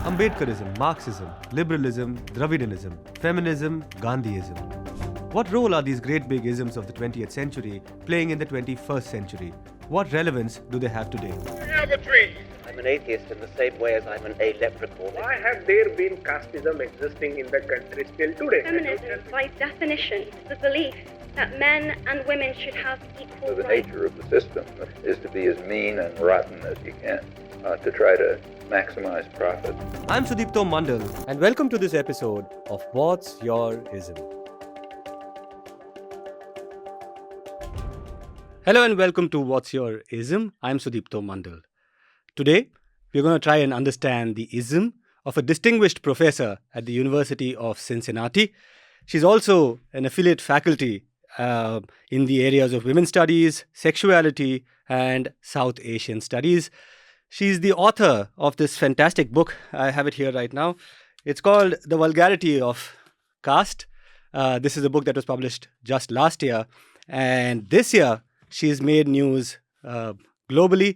Ambedkarism, Marxism, liberalism, Dravidianism, feminism, Gandhiism. What role are these great big isms of the 20th century playing in the 21st century? What relevance do they have today? We have a tree. I'm an atheist in the same way as I'm an leprechaun. Why have there been casteism existing in the country still today? Feminism, by definition, is the belief that men and women should have equal So the rights. nature of the system is to be as mean and rotten as you can, to try to maximize profit. I'm Sudipto Mondal, and welcome to this episode of What's Your ISM? Hello and welcome to What's Your ISM? I'm Sudipto Mondal. Today, we're going to try and understand the ism of a distinguished professor at the University of Cincinnati. She's also an affiliate faculty in the areas of women's studies, sexuality, and South Asian studies. She's the author of this fantastic book. I have it here right now. It's called The Vulgarity of Caste. This is a book that was published just last year. And this year, she's made news globally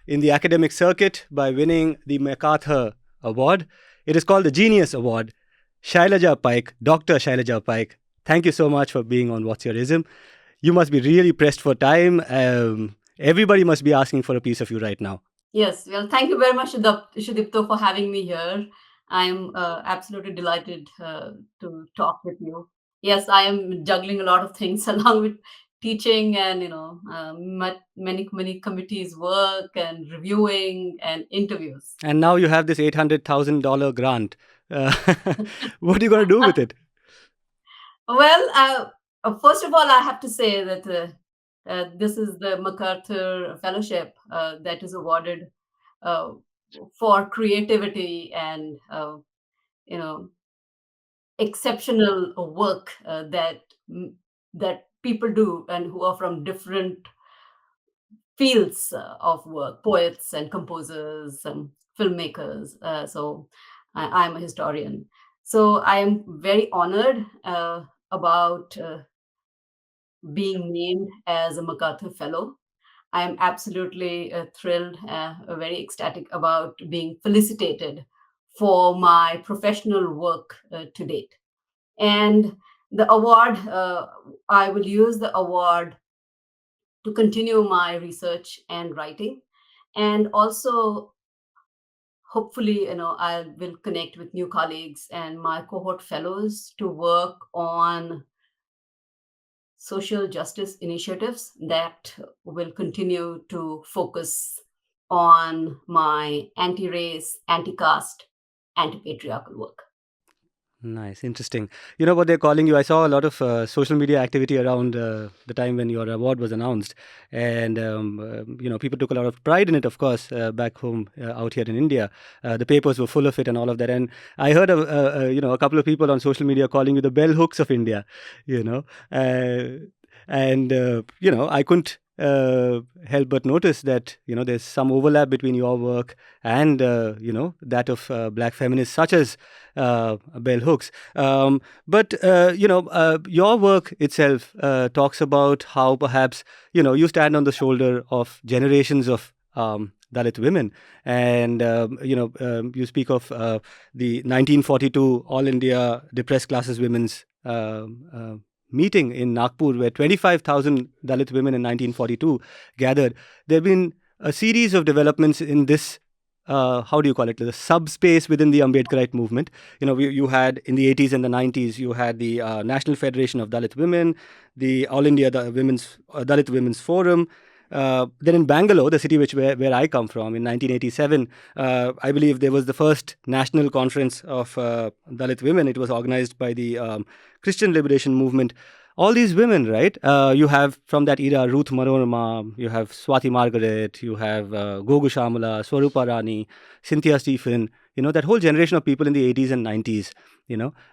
in the academic circuit by winning the MacArthur Award. It is called the Genius Award. Shailaja Paik, Dr. Shailaja Paik, thank you so much for being on What's Your ISM. You must be really pressed for time. Everybody must be asking for a piece of you right now. Yes, well, thank you very much, Sudipto, for having me here. I'm absolutely delighted to talk with you. Yes, I am juggling a lot of things along with teaching and, many committees work and reviewing and interviews. And now you have this $800,000 grant. What are you going to do with it? Well, first of all, I have to say that this is the MacArthur Fellowship that is awarded for creativity and, exceptional work that people do and who are from different fields of work, poets and composers and filmmakers. So I'm a historian. So I am very honored about being named as a MacArthur Fellow. I am absolutely thrilled, very ecstatic about being felicitated for my professional work to date. And the award, I will use the award to continue my research and writing. And also, hopefully, I will connect with new colleagues and my cohort fellows to work on social justice initiatives that will continue to focus on my anti-race, anti-caste, anti-patriarchal work. Nice, interesting. You know what they're calling you? I saw a lot of social media activity around the time when your award was announced. And, people took a lot of pride in it, of course, back home out here in India. The papers were full of it and all of that. And I heard, a couple of people on social media calling you the bell hooks of India, I couldn't help but notice that, there's some overlap between your work and, that of black feminists such as bell hooks. But your work itself talks about how perhaps, you stand on the shoulder of generations of Dalit women. And, you speak of the 1942 All India Depressed Classes Women's meeting in Nagpur, where 25,000 Dalit women in 1942 gathered. There have been a series of developments in this, the subspace within the Ambedkarite movement. You had in the 80s and the 90s, you had the National Federation of Dalit Women, the All India Dalit Women's Forum. Then in Bangalore, the city where I come from, in 1987, I believe there was the first national conference of Dalit women. It was organized by the Christian Liberation Movement. All these women, right? You have from that era Ruth Manorama, you have Swati Margaret, you have Gogu Shamala, Swarupa Rani, Cynthia Stephen, that whole generation of people in the 80s and 90s,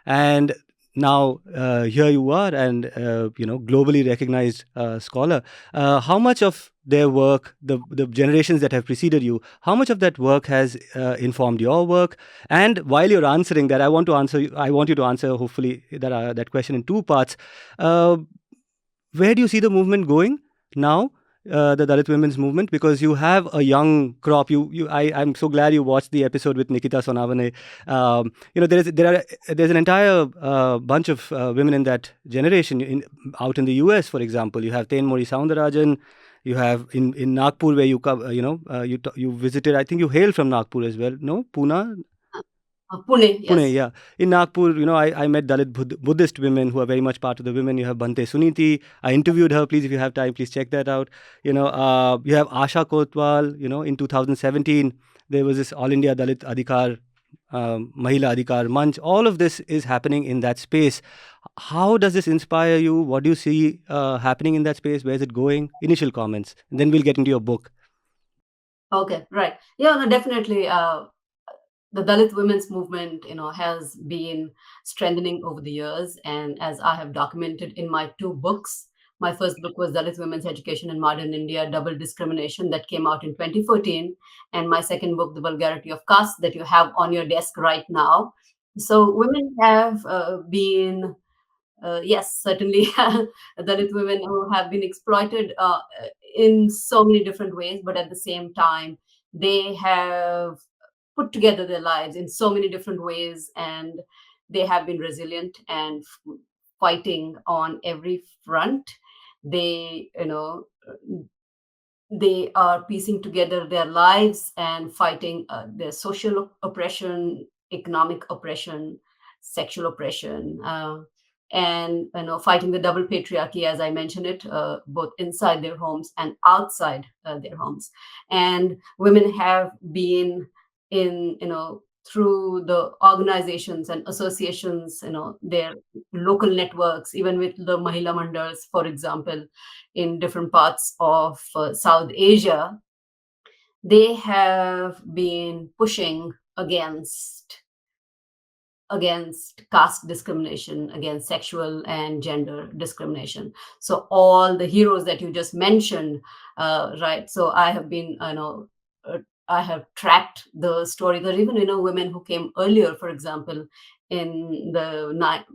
and now here you are and, globally recognized scholar. How much of their work, the generations that have preceded you, how much of that work has informed your work? And while you're answering that, I want you to answer, hopefully, that question in two parts. Where do you see the movement going now? the Dalit women's movement, because you have a young crop. I'm so glad you watched the episode with Nikita Sonavane. There's an entire bunch of women in that generation out in the US, for example. You have Tenmori Soundarajan. You have in Nagpur, where you visited. I think you hail from Nagpur as well. No, Pune. Pune, yes. Pune, yeah. In Nagpur, I met Dalit Buddhist women who are very much part of the women. You have Bhante Suniti. I interviewed her. Please, if you have time, please check that out. You have Asha Kotwal. In 2017, there was this All India Dalit Adhikar, Mahila Adhikar Manch. All of this is happening in that space. How does this inspire you? What do you see happening in that space? Where is it going? Initial comments. And then we'll get into your book. Okay, right. Yeah, no, definitely. The Dalit women's movement, has been strengthening over the years. And as I have documented in my 2 books, my first book was Dalit Women's Education in Modern India, Double Discrimination, that came out in 2014. And my second book, The Vulgarity of Caste, that you have on your desk right now. So women have been, yes, certainly, Dalit women who have been exploited in so many different ways, but at the same time, they have put together their lives in so many different ways, and they have been resilient and fighting on every front. They they are piecing together their lives and fighting their social oppression, economic oppression, sexual oppression, and fighting the double patriarchy, as I mentioned it, both inside their homes and outside their homes. And women have been in through the organizations and associations, their local networks, even with the Mahila Mandals, for example, in different parts of South Asia, they have been pushing against caste discrimination, against sexual and gender discrimination. So all the heroes that you just mentioned, right? So I have been, I have tracked the story. There are even, women who came earlier, for example, in the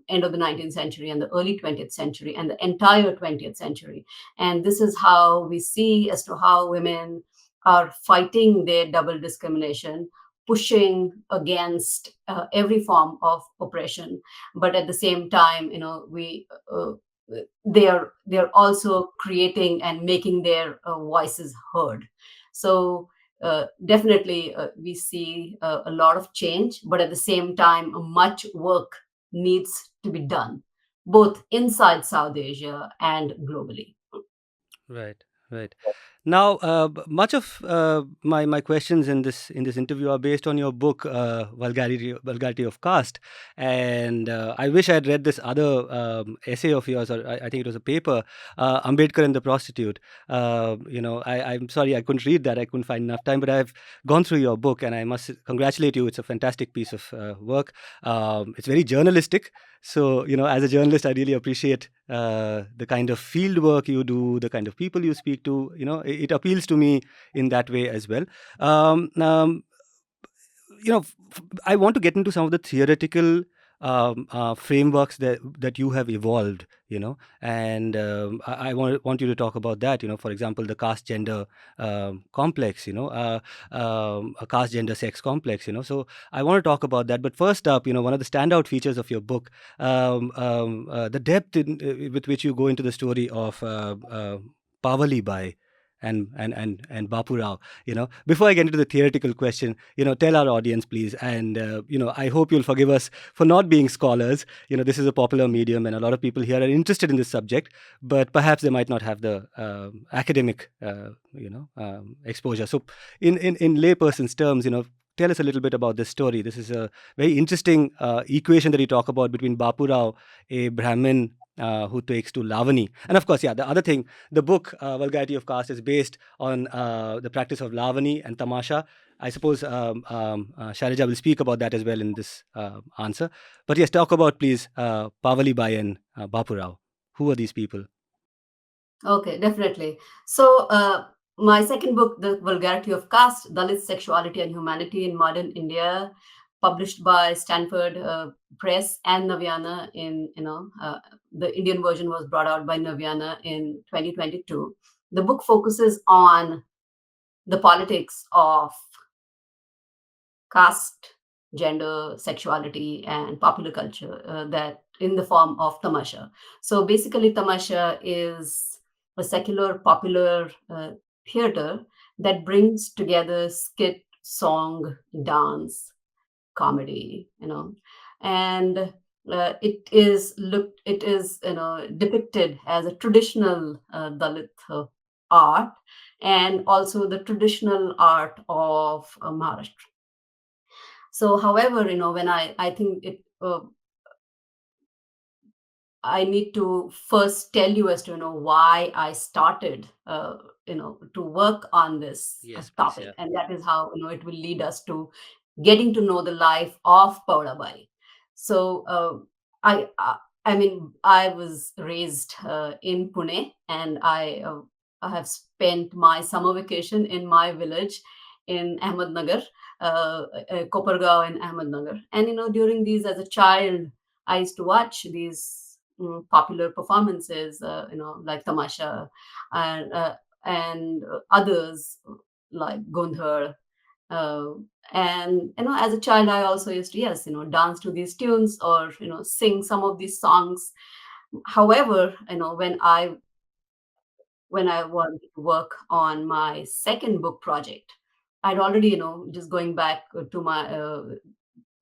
end of the 19th century and the early 20th century and the entire 20th century. And this is how we see as to how women are fighting their double discrimination, pushing against every form of oppression, but at the same time, we they're also creating and making their voices heard. So definitely we see a lot of change, but at the same time, much work needs to be done, both inside South Asia and globally. Right, right. Now, much of my questions in this interview are based on your book, Vulgarity of Caste, and I wish I had read this other essay of yours, or I think it was a paper, Ambedkar and the Prostitute. I'm sorry I couldn't read that. I couldn't find enough time, but I've gone through your book, and I must congratulate you. It's a fantastic piece of work. It's very journalistic. So, as a journalist, I really appreciate the kind of field work you do, the kind of people you speak to. It appeals to me in that way as well. Um, um, I want to get into some of the theoretical frameworks that you have evolved, and I want you to talk about that. For example, the caste gender complex, a caste gender sex complex. So I want to talk about that. But first up, one of the standout features of your book, the depth with which you go into the story of Pavali Bai and Bapu Rao. Before I get into the theoretical question, tell our audience, please, and I hope you'll forgive us for not being scholars. This is a popular medium, and a lot of people here are interested in this subject, but perhaps they might not have the academic, exposure. So, in layperson's terms, tell us a little bit about this story. This is a very interesting equation that you talk about between Bapu Rao, a Brahmin who takes to Lavani. And of course, the other thing, the book, Vulgarity of Caste, is based on the practice of Lavani and Tamasha. I suppose Shailaja will speak about that as well in this answer. But yes, talk about, please, Pavali Bai and Bapu Rao. Who are these people? Okay, definitely. So, my second book, The Vulgarity of Caste, Dalit Sexuality and Humanity in Modern India, published by Stanford Press and Navyana the Indian version was brought out by Navyana in 2022. the book focuses on the politics of caste, gender, sexuality, and popular culture that in the form of tamasha. So basically, tamasha is a secular, popular theater that brings together skit, song, dance, comedy, and it is depicted as a traditional Dalit art, and also the traditional art of Maharashtra. So, however, when I think I need to first tell you as to why I started to work on this Yes, please. topic, Yeah. and that is how it will lead us to getting to know the life of Paulabai. So I mean I was raised in Pune, and I have spent my summer vacation in my village in Ahmednagar, Kopargaon in Ahmednagar, and during these as a child I used to watch these popular performances, like Tamasha and others like Gundhar. Uh, and as a child, I also used to dance to these tunes or sing some of these songs. However, when I wanted to work on my second book project, I'd already just going back to my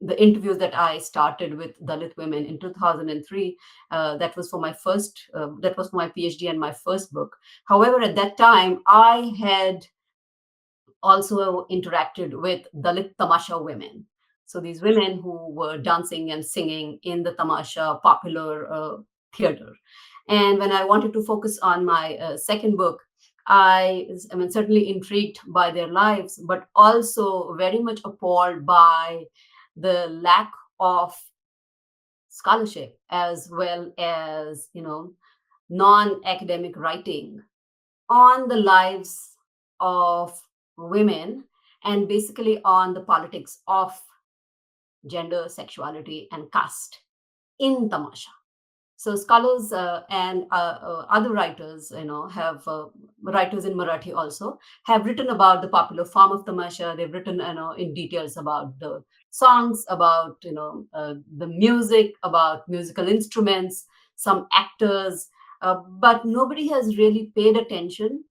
the interviews that I started with Dalit women in 2003. That was for my that was for my PhD and my first book. However, at that time, I had also interacted with Dalit Tamasha women. So these women who were dancing and singing in the Tamasha popular theater. And when I wanted to focus on my second book, I mean, certainly intrigued by their lives, but also very much appalled by the lack of scholarship as well as, non-academic writing on the lives of women and basically on the politics of gender, sexuality, and caste in Tamasha. So scholars and other writers, have writers in Marathi also have written about the popular form of tamasha. They've written, in details about the songs, about the music, about musical instruments, some actors, but nobody has really paid attention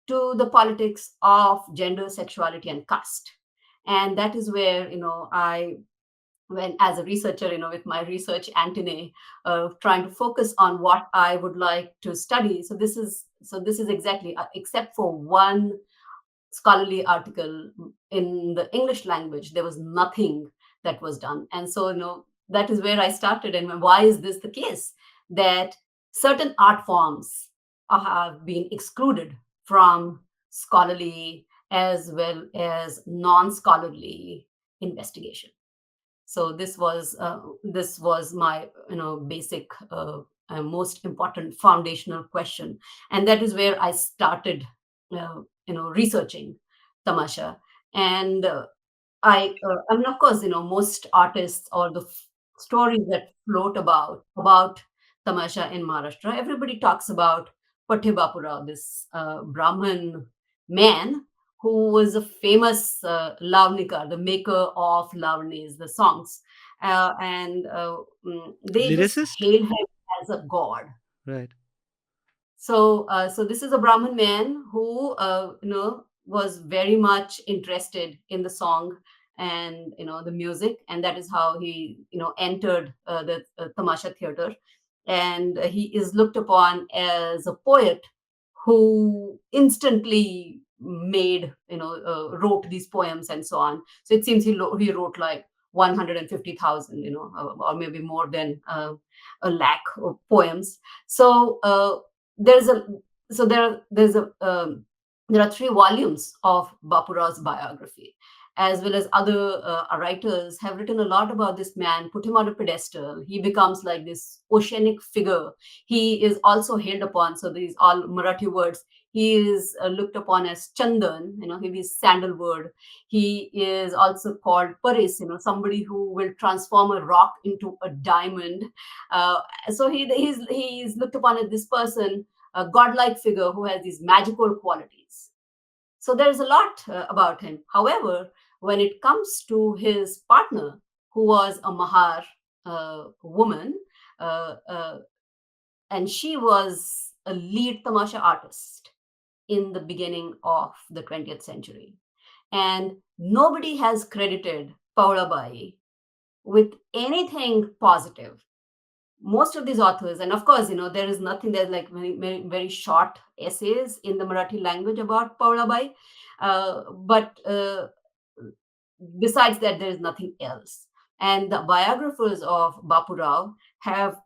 to the politics of gender, sexuality, and caste. And that is where I when as a researcher with my research antennae trying to focus on what I would like to study. So this is exactly except for one scholarly article in the English language, there was nothing that was done. And so that is where I started. And why is this the case, that certain art forms have been excluded from scholarly as well as non-scholarly investigation? So this was my basic most important foundational question, and that is where I started researching tamasha. And I mean, of course, most artists or the stories that float about tamasha in Maharashtra, everybody talks about Pathe Bapurao, this Brahmin man who was a famous lavnikar, the maker of lavnis, the songs, and they just Lyricist? hail him as a god. Right. So this is a Brahmin man who, was very much interested in the song and the music, and that is how he, entered the Tamasha theater, and he is looked upon as a poet who instantly wrote these poems and so on. So it seems he wrote like 150,000, or maybe more than a lakh of poems. So there's a so there's a there are 3 volumes of Bapura's biography, as well as other writers have written a lot about this man, put him on a pedestal. He becomes like this oceanic figure. He is also hailed upon, so these all Marathi words. He is looked upon as Chandan, he is sandalwood. He is also called Paris, somebody who will transform a rock into a diamond. So he's looked upon as this person a godlike figure who has these magical qualities. So there's a lot about him. However, when it comes to his partner, who was a Mahar woman, uh, uh, and she was a lead Tamasha artist in the beginning of the 20th century. And nobody has credited Paulabai with anything positive. Most of these authors, and of course, there is nothing, there's like very short essays in the Marathi language about Paulabai. But besides that, there is nothing else. And the biographers of Bapurao have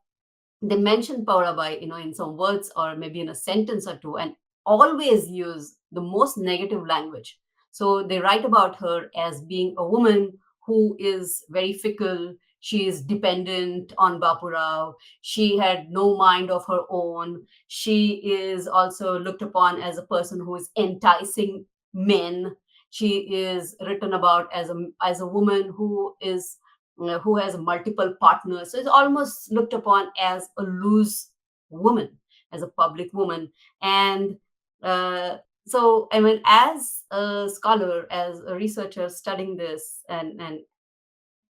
they mention Paulabai, in some words or maybe in a sentence or two, and always use the most negative language. So they write about her as being a woman who is very fickle. She is dependent on Bapurao. She had no mind of her own. She is also looked upon as a person who is enticing men. She is written about as a woman who has multiple partners. So it's almost looked upon as a loose woman, as a public woman. And so, I mean, as a scholar, as a researcher studying this and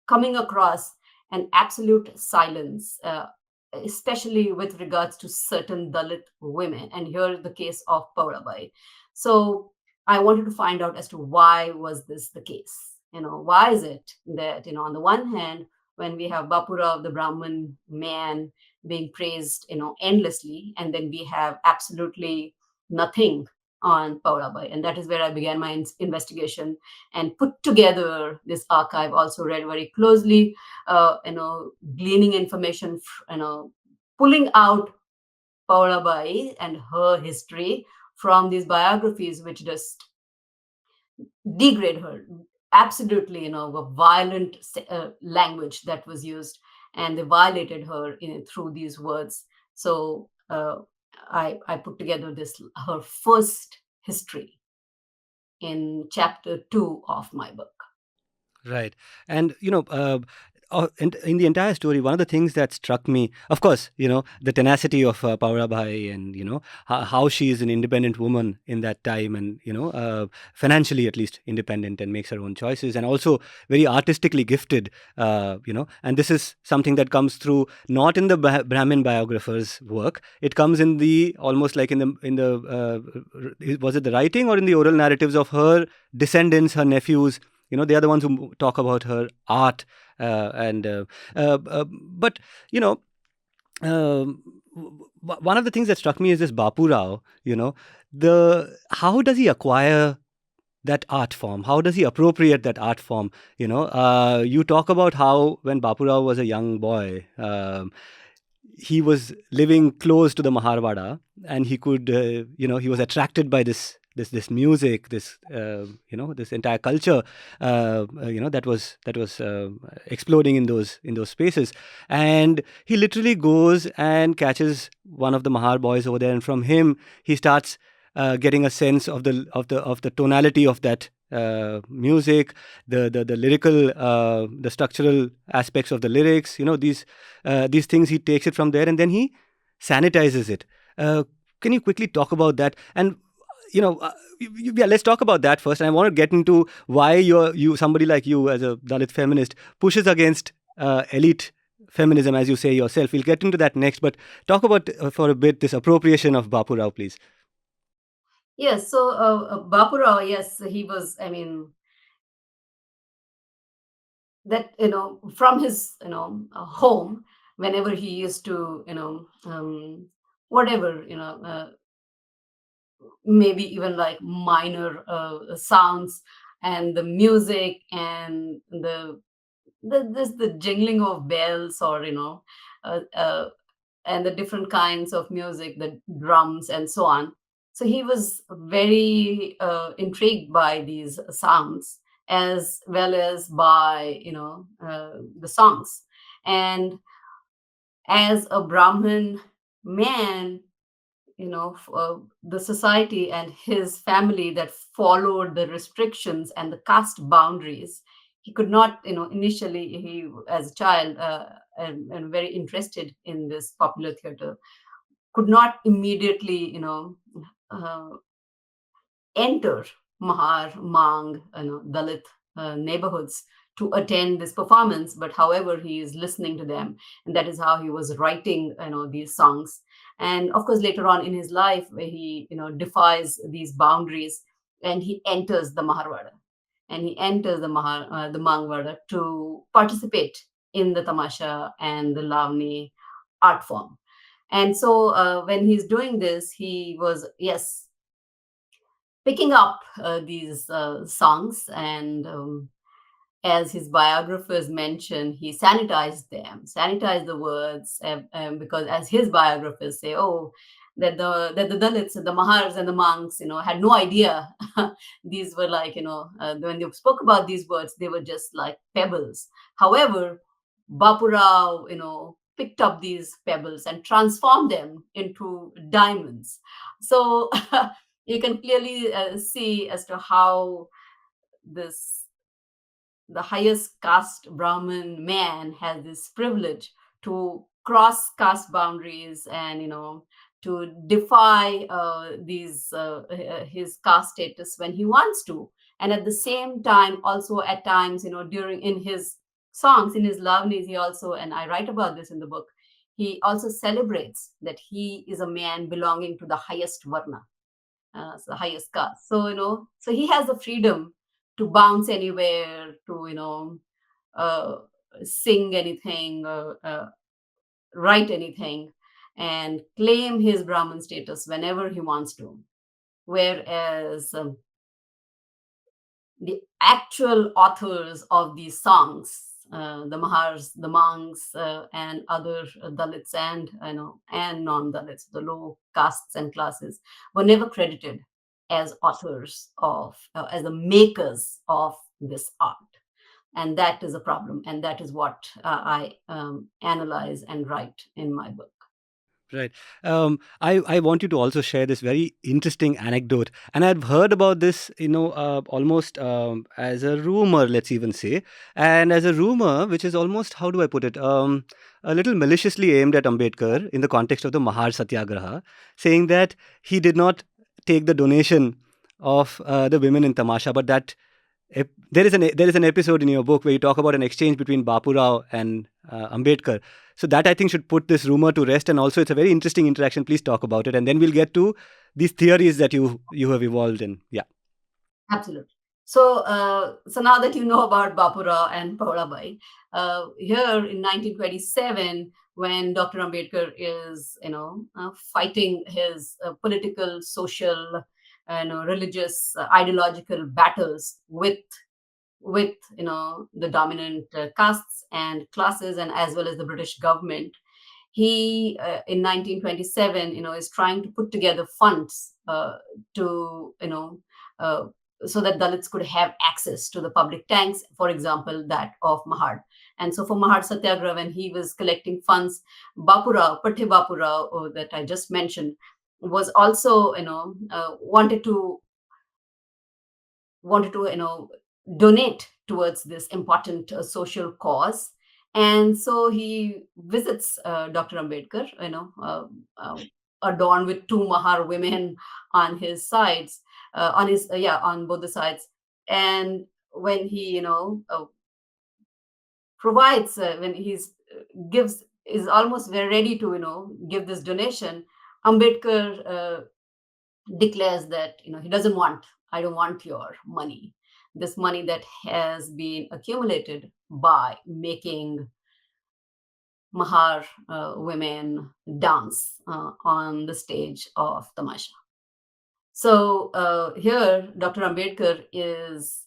coming across an absolute silence, especially with regards to certain Dalit women. And here the case of Paulabai. So I wanted to find out as to why was this the case? Why is it that, on the one hand, when we have Bapura, the Brahmin man, being praised, endlessly, and then we have absolutely nothing on Paulabai. And that is where I began my investigation and put together this archive. Also read very closely, gleaning information, pulling out Paulabai and her history from these biographies, which just degrade her. Absolutely, a violent language that was used, and they violated her through these words. So I put together this her first history in chapter 2 of my book. Right. And, in the entire story, one of the things that struck me, of course, the tenacity of Paura Bhai and, how she is an independent woman in that time and, financially at least independent and makes her own choices and also very artistically gifted, and this is something that comes through not in the Brahmin biographers' work. It comes in the almost like in the was it the writing or in the oral narratives of her descendants, her nephews. They are the ones who talk about her art. But, one of the things that struck me is this Bapu Rao, how does he acquire that art form? How does he appropriate that art form? You talk about how when Bapu Rao was a young boy, he was living close to the Maharwada, and he could, he was attracted by this music, this this entire culture, that was exploding in those spaces, and he literally goes and catches one of the Mahar boys over there, and from him he starts getting a sense of the tonality of that music, the lyrical, the structural aspects of the lyrics. These things, he takes it from there and then he sanitizes it. Can you quickly talk about that? And yeah, let's talk about that first. And I want to get into why somebody like you, as a Dalit feminist, pushes against elite feminism, as you say yourself. We'll get into that next, but talk about for a bit this appropriation of Bapu Rao, please. Yes, so Bapu Rao, yes, he was, I mean, that, from his, home, whenever he used to, whatever, maybe even like minor sounds and the music and the jingling of bells, or uh, uh, and the different kinds of music, the drums and so on. So he was very intrigued by these sounds, as well as by the songs. And as a Brahmin man, the society and his family that followed the restrictions and the caste boundaries, he could not, initially, he as a child, and very interested in this popular theater, could not immediately, uh, enter Mahar, Mang, Dalit neighborhoods to attend this performance. But however, he is listening to them, and that is how he was writing, these songs. And of course, later on in his life, where he, defies these boundaries, and he enters the Maharwada, and he enters the Mangwada to participate in the Tamasha and the Lavani art form. And so when he's doing this, he was, yes, picking up these songs, and as his biographers mention, he sanitized the words, because as his biographers say, oh, that the Dalits, the Mahars and the monks, had no idea. These were like, when they spoke about these words, they were just like pebbles. However, Bapurao, picked up these pebbles and transformed them into diamonds. So you can clearly see as to how this the highest caste Brahmin man has this privilege to cross caste boundaries, and to defy these his caste status when he wants to, and at the same time also at times, during in his songs, in his lavnis, he also, and I write about this in the book, he also celebrates that he is a man belonging to the highest varna, so the highest caste. So so he has the freedom to bounce anywhere, to uh, sing anything, write anything, and claim his Brahmin status whenever he wants to. Whereas the actual authors of these songs, the Mahars, the monks, and other Dalits, and and non-Dalits, the low castes and classes, were never credited as authors of, as the makers of this art, and that is a problem, and that is what I analyze and write in my book. Right. I want you to also share this very interesting anecdote. And I've heard about this, almost as a rumor, let's even say. And as a rumor, which is almost, how do I put it, a little maliciously aimed at Ambedkar in the context of the Mahar Satyagraha, saying that he did not take the donation of the women in Tamasha, but that there is an episode in your book where you talk about an exchange between Bapurao and Ambedkar. So that, I think, should put this rumor to rest. And also, it's a very interesting interaction. Please talk about it, and then we'll get to these theories that you have evolved in. Yeah. Absolutely. So, so now that you know about Bapura and Paulabai, here in 1927, when Dr. Ambedkar is, fighting his political, social, religious, ideological battles with the dominant castes and classes, and as well as the British government, he in 1927, is trying to put together funds to uh, so that Dalits could have access to the public tanks, for example, that of Mahad. And so for Mahad Satyagraha, when he was collecting funds, Pathe Bapurao, that I just mentioned, was also, wanted to donate towards this important social cause. And so he visits Dr. Ambedkar, adorned with two Mahar women on his sides, on both the sides. And when he provides, when he's gives is almost very ready to give this donation, Ambedkar declares that he doesn't want, I don't want your money, this money that has been accumulated by making Mahar women dance on the stage of Tamasha. So here Dr. Ambedkar is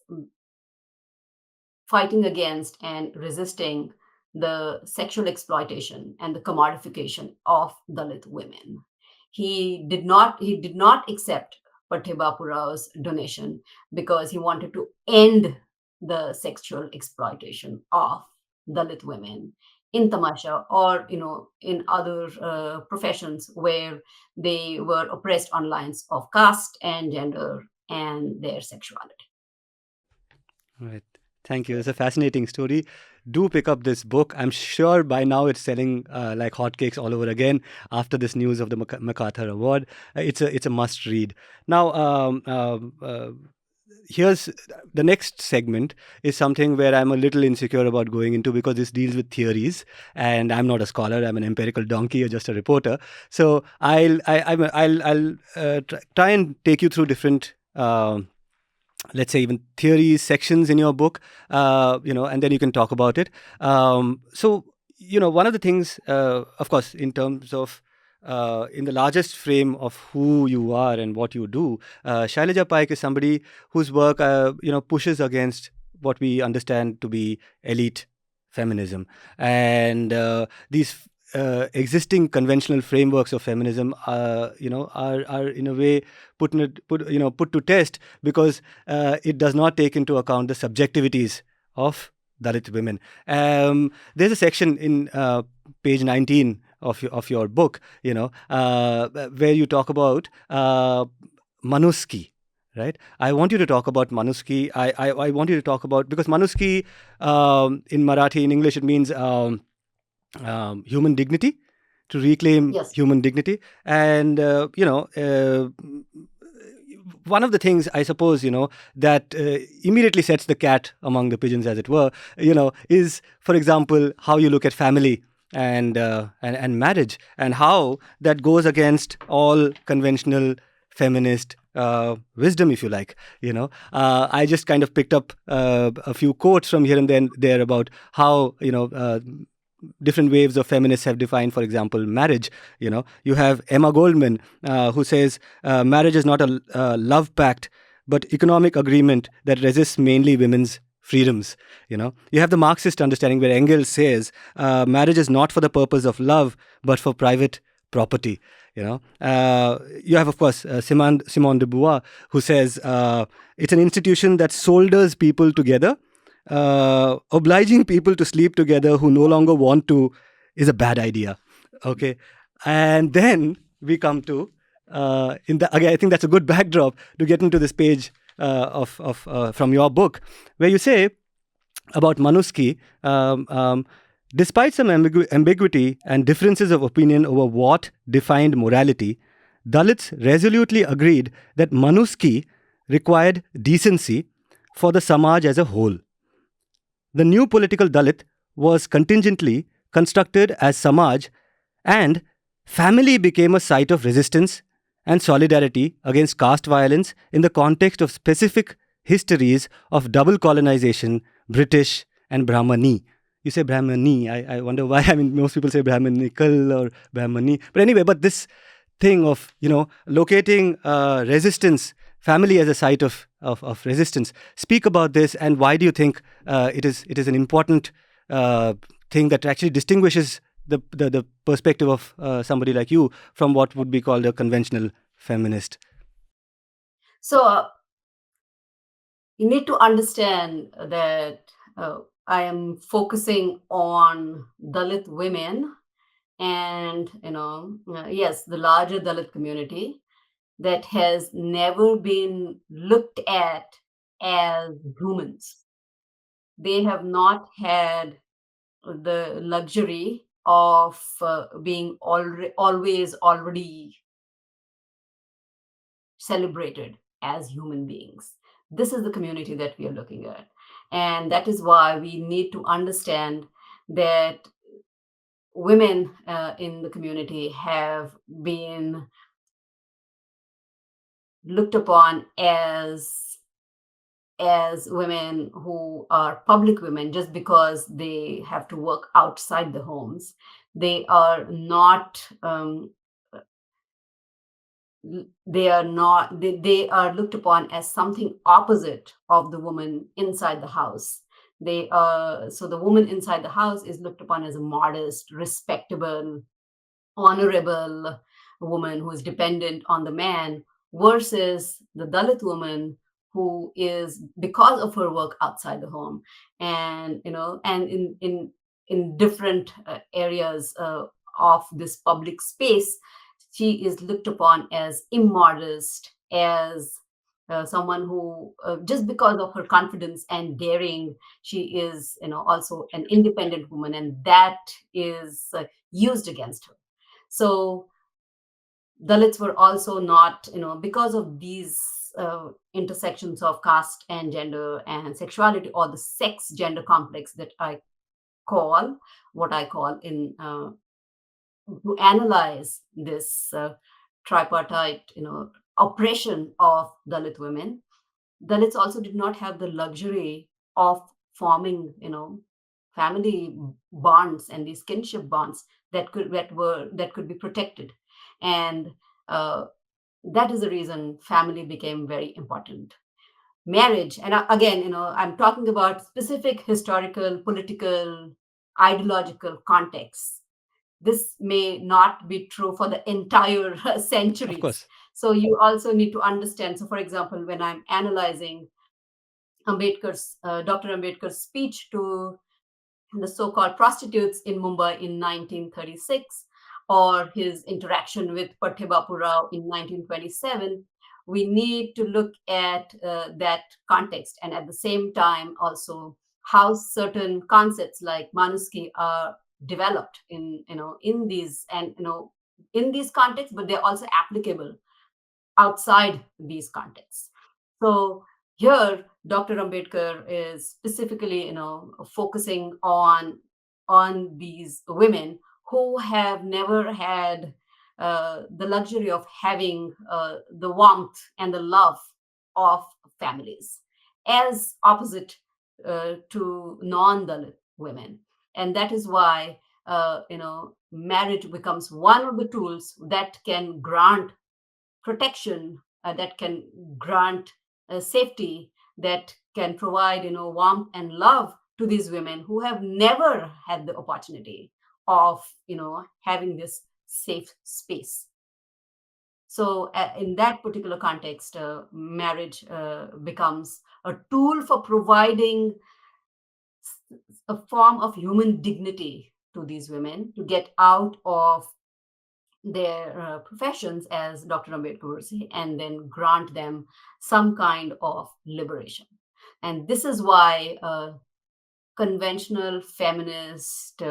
fighting against and resisting the sexual exploitation and the commodification of Dalit women. He did not accept Pathe Bapurao's donation because he wanted to end the sexual exploitation of Dalit women in Tamasha, or in other professions where they were oppressed on lines of caste and gender and their sexuality. Right. Thank you. It's a fascinating story. do pick up this book. I'm sure by now it's selling like hotcakes all over again after this news of the MacArthur Award. It's a must read. Now, here's the next segment is something where I'm a little insecure about going into, because this deals with theories, and I'm not a scholar. I'm an empirical donkey or just a reporter. So I'll try and take you through different, let's say, even theories sections in your book, and then you can talk about it. So one of the things, of course, in terms of in the largest frame of who you are and what you do, Shailaja Paik is somebody whose work, pushes against what we understand to be elite feminism, and these existing conventional frameworks of feminism, are in a way put to test, because it does not take into account the subjectivities of Dalit women. There's a section in page 19 of your book, where you talk about Manuski, right? I want you to talk about Manuski. I want you to talk about, because Manuski, in Marathi, in English, it means human dignity, to reclaim Yes. human dignity. And one of the things, I suppose, that immediately sets the cat among the pigeons, as it were, is, for example, how you look at family and marriage, and how that goes against all conventional feminist wisdom, if you like. I just kind of picked up a few quotes from here and then there about how different waves of feminists have defined, for example, marriage. You have Emma Goldman, who says marriage is not a love pact, but economic agreement that resists mainly women's freedoms. You have the Marxist understanding, where Engels says marriage is not for the purpose of love, but for private property. You have, of course, Simone de Beauvoir, who says it's an institution that solders people together. Obliging people to sleep together who no longer want to is a bad idea. Okay, and then we come to again, I think that's a good backdrop to get into this page of from your book, where you say about Manuski, despite some ambiguity and differences of opinion over what defined morality, Dalits resolutely agreed that Manuski required decency for the Samaj as a whole. The new political Dalit was contingently constructed as Samaj, and family became a site of resistance and solidarity against caste violence in the context of specific histories of double colonization, British and Brahmani. You say Brahmani, I wonder why. I mean, most people say Brahmanical or Brahmani. But anyway, but this thing of, locating resistance, family as a site of resistance. Speak about this, and why do you think it is an important thing that actually distinguishes the perspective of somebody like you from what would be called a conventional feminist? So you need to understand that I am focusing on Dalit women and, yes, the larger Dalit community that has never been looked at as humans. They have not had the luxury of being always already celebrated as human beings. This is the community that we are looking at. And that is why we need to understand that women in the community have been looked upon as women who are public women just because they have to work outside the homes. They are not they are looked upon as something opposite of the woman inside the house. So the woman inside the house is looked upon as a modest, respectable, honorable woman who is dependent on the man, versus the Dalit woman who is, because of her work outside the home and in different areas of this public space, she is looked upon as immodest, as someone who, just because of her confidence and daring, she is, also an independent woman, and that is used against her. So Dalits were also not, because of these intersections of caste and gender and sexuality, or the sex gender complex that I call in to analyze this tripartite, oppression of Dalit women. Dalits also did not have the luxury of forming, family bonds and these kinship bonds that could be protected, and uh, that is the reason family became very important. Marriage, and again, I'm talking about specific historical, political, ideological contexts. This may not be true for the entire Of centuries. course. So you also need to understand. So, for example, when I'm analyzing Dr. Ambedkar's speech to the so-called prostitutes in Mumbai in 1936, or his interaction with Pratibha Rao in 1927, we need to look at that context, and at the same time also how certain concepts like Manuski are developed in these, and in these contexts, but they're also applicable outside these contexts. So here, Dr. Ambedkar is specifically, focusing on these women who have never had the luxury of having the warmth and the love of families, as opposite to non-Dalit women, and that is why marriage becomes one of the tools that can grant protection, that can grant safety, that can provide warmth and love to these women who have never had the opportunity of having this safe space. So in that particular context, marriage becomes a tool for providing a form of human dignity to these women to get out of their professions, as Dr. Ambedkar would say, and then grant them some kind of liberation. And this is why conventional feminist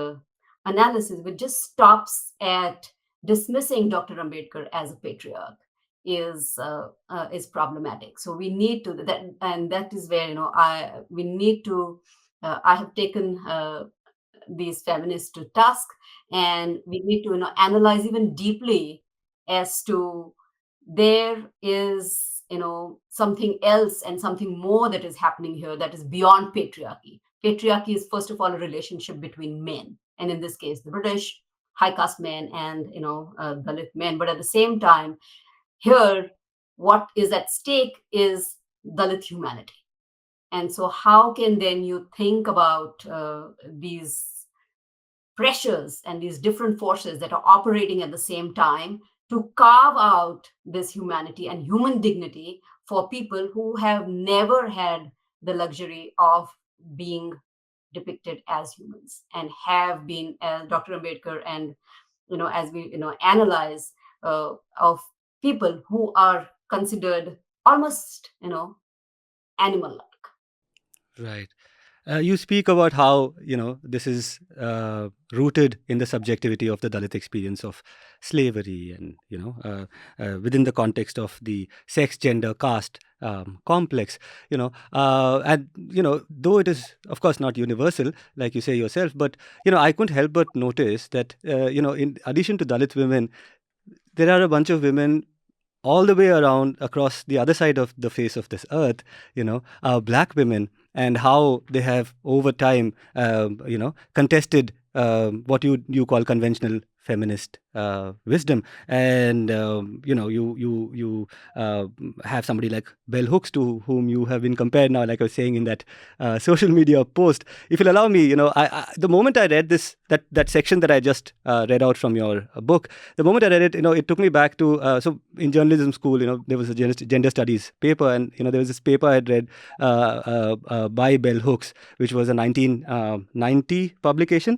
analysis, which just stops at dismissing Dr. Ambedkar as a patriarch, is problematic. So we need to that, and that is where we need to. I have taken these feminists to task, and we need to analyze even deeply as to there is something else and something more that is happening here, that is beyond patriarchy. Patriarchy is first of all a relationship between men, and in this case the British high caste men and Dalit men. But at the same time, here what is at stake is Dalit humanity. And so how can then you think about these pressures and these different forces that are operating at the same time to carve out this humanity and human dignity for people who have never had the luxury of being depicted as humans, and have been, as Dr. Ambedkar and as we analyze of people who are considered almost animal like. Right. You speak about how this is rooted in the subjectivity of the Dalit experience of slavery, and within the context of the sex, gender, caste complex. And though it is of course not universal, like you say yourself, but I couldn't help but notice that in addition to Dalit women, there are a bunch of women all the way around across the other side of the face of this earth, black women, and how they have over time, contested what you call conventional feminist wisdom. And you have somebody like Bell Hooks, to whom you have been compared now, like I was saying in that social media post. If you'll allow me, the moment I read that section that I just read out from your book, the moment I read it, it took me back to so in journalism school, there was a gender studies paper, and there was this paper I had read by Bell Hooks, which was a 1990 publication,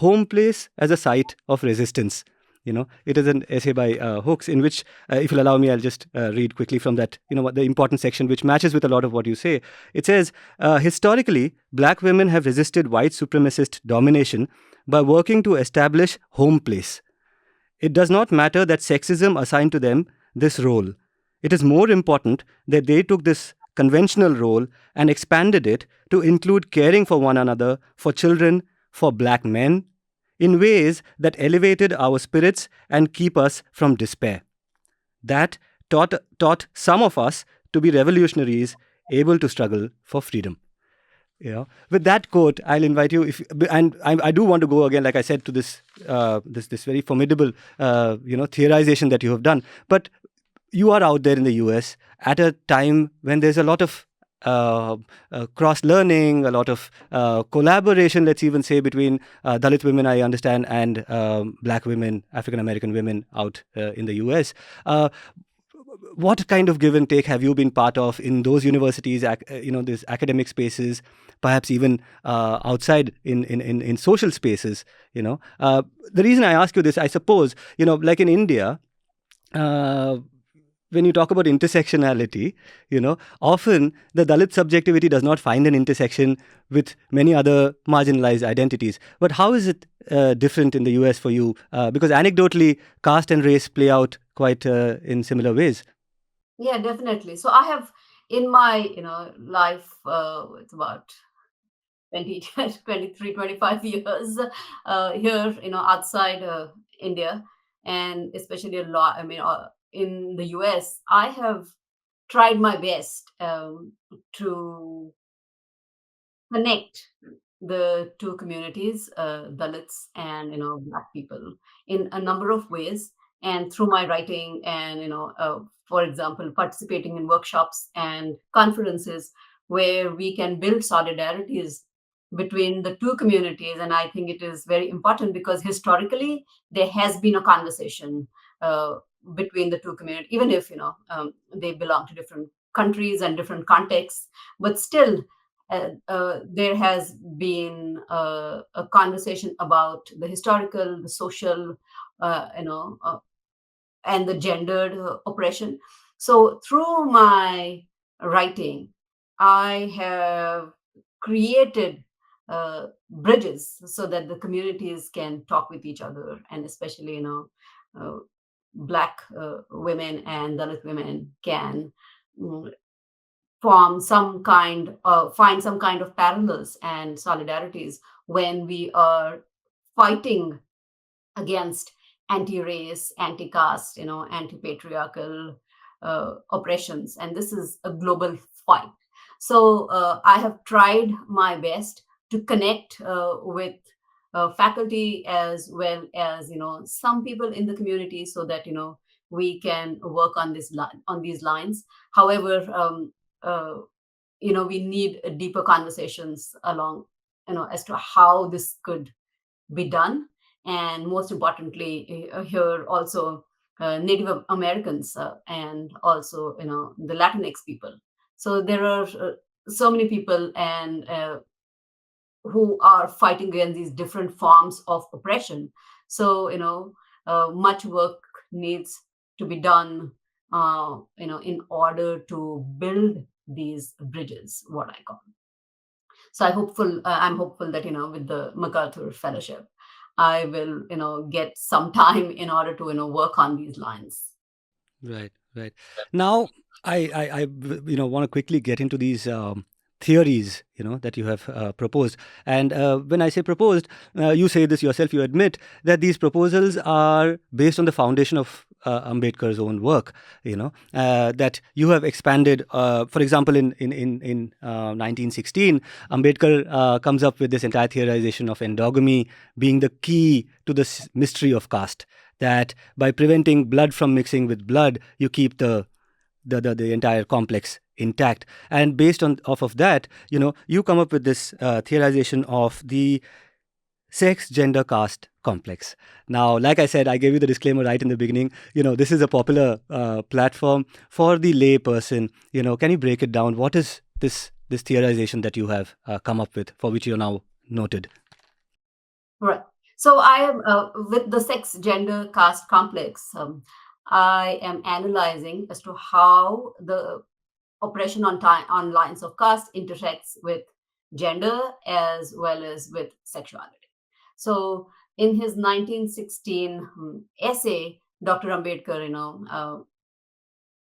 Home Place as a Site of Resistance. It is an essay by Hooks, in which, if you'll allow me, I'll just read quickly from that, what the important section, which matches with a lot of what you say. It says, historically, black women have resisted white supremacist domination by working to establish home place. It does not matter that sexism assigned to them this role. It is more important that they took this conventional role and expanded it to include caring for one another, for children, for black men, in ways that elevated our spirits and keep us from despair. That taught some of us to be revolutionaries able to struggle for freedom. With that quote, I'll invite you. I do want to go again, like I said, to this very formidable theorization that you have done. But you are out there in the US at a time when there's a lot of cross learning, a lot of collaboration, let's even say, between Dalit women, I understand, and black women, African American women out in the US. What kind of give and take have you been part of in those universities, these academic spaces, perhaps even outside in social spaces? The reason I ask you this, I suppose, like in India, when you talk about intersectionality, often the Dalit subjectivity does not find an intersection with many other marginalized identities. But how is it different in the US for you? Because anecdotally, caste and race play out quite in similar ways. Yeah, definitely. So I have in my life, it's about 20, 23, 25 years here, outside India, and especially a lot. In the US, I have tried my best to connect the two communities, Dalits and Black people, in a number of ways, and through my writing and for example, participating in workshops and conferences where we can build solidarities between the two communities. And I think it is very important because historically there has been a conversation between the two communities, even if they belong to different countries and different contexts, but still there has been a conversation about the historical, the social, and the gendered oppression. So through my writing, I have created bridges so that the communities can talk with each other, and especially Black women and Dalit women can find some kind of parallels and solidarities when we are fighting against anti-race, anti-caste, anti-patriarchal oppressions. And this is a global fight. So I have tried my best to connect with faculty as well as some people in the community so that we can work on these lines. However, we need deeper conversations along as to how this could be done. And most importantly, here also Native Americans and also the Latinx people. So there are so many people and who are fighting against these different forms of oppression. So much work needs to be done in order to build these bridges, what I call. So I'm hopeful that with the MacArthur Fellowship, I will get some time in order to work on these lines. Right. Now, I want to quickly get into these theories that you have proposed. And when I say proposed, you say this yourself. You admit that these proposals are based on the foundation of Ambedkar's own work. That you have expanded. For example, in 1916, Ambedkar comes up with this entire theorization of endogamy being the key to the mystery of caste. That by preventing blood from mixing with blood, you keep the entire complex intact. And based off of that, you come up with this theorization of the sex, gender, caste complex. Now, like I said, I gave you the disclaimer right in the beginning. This is a popular platform for the lay person. Can you break it down? What is this theorization that you have come up with, for which you're now noted? Right. So I am with the sex, gender, caste complex. I am analyzing as to how the oppression on lines of caste intersects with gender as well as with sexuality. So in his 1916 essay, Dr. Ambedkar,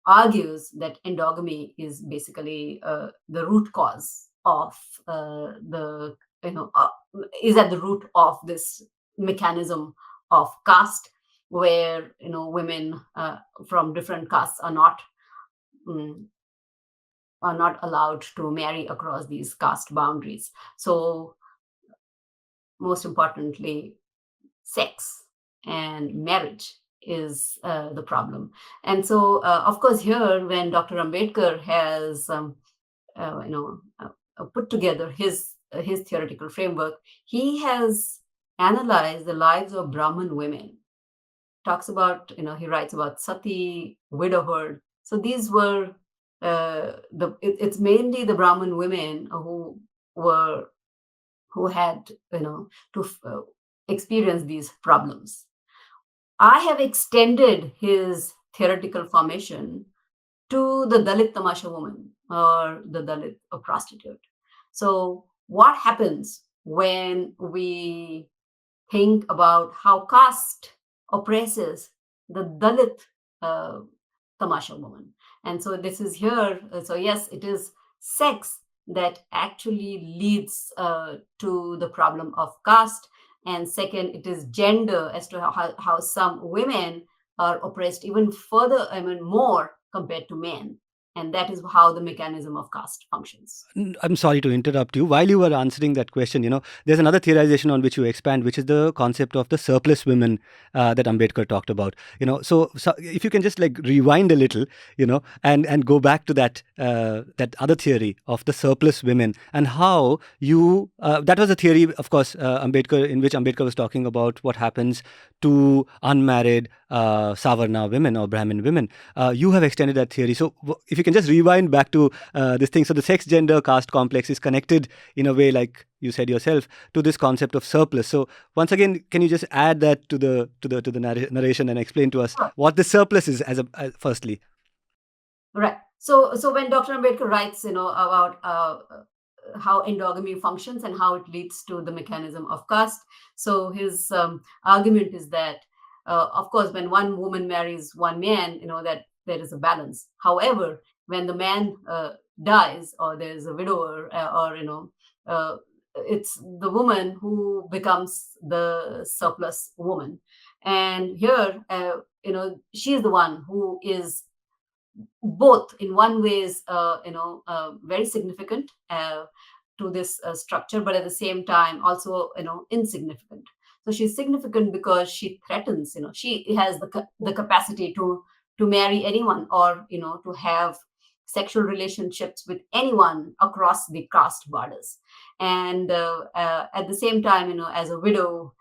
argues that endogamy is basically the root cause of the is at the root of this mechanism of caste, where women from different castes mm, are not allowed to marry across these caste boundaries. So most importantly, sex and marriage is the problem. And so, of course, here when Dr. Ambedkar has put together his theoretical framework, he has analyzed the lives of Brahmin women. Talks about, he writes about sati, widowhood. So these were it's mainly the Brahmin women who had to experience these problems. I have extended his theoretical formation to the Dalit Tamasha woman or the Dalit prostitute. So what happens when we think about how caste oppresses the Dalit Tamasha woman? And so this is here. So yes, it is sex that actually leads to the problem of caste. And second, it is gender, as to how some women are oppressed even further, more compared to men. And that is how the mechanism of caste functions. I'm sorry to interrupt you. While you were answering that question, there's another theorization on which you expand, which is the concept of the surplus women that Ambedkar talked about. So if you can just like rewind a little, and go back to that other theory of the surplus women, and how that was a theory, of course, in which Ambedkar was talking about what happens to unmarried Savarna women or Brahmin women. You have extended that theory. So if you can just rewind back to this thing. So the sex, gender, caste complex is connected in a way, like you said yourself, to this concept of surplus. So once again, can you just add that to the narration and explain to us what the surplus is as firstly? Right. So when Dr. Ambedkar writes, about how endogamy functions and how it leads to the mechanism of caste, so his argument is that, of course, when one woman marries one man, that there is a balance. However, when the man dies, or there's a widower, it's the woman who becomes the surplus woman. And here, she is the one who is both in one way is very significant to this structure, but at the same time also insignificant. So she's significant because she threatens, she has the capacity to marry anyone, or to have sexual relationships with anyone across the caste borders. And at the same time, as a widow,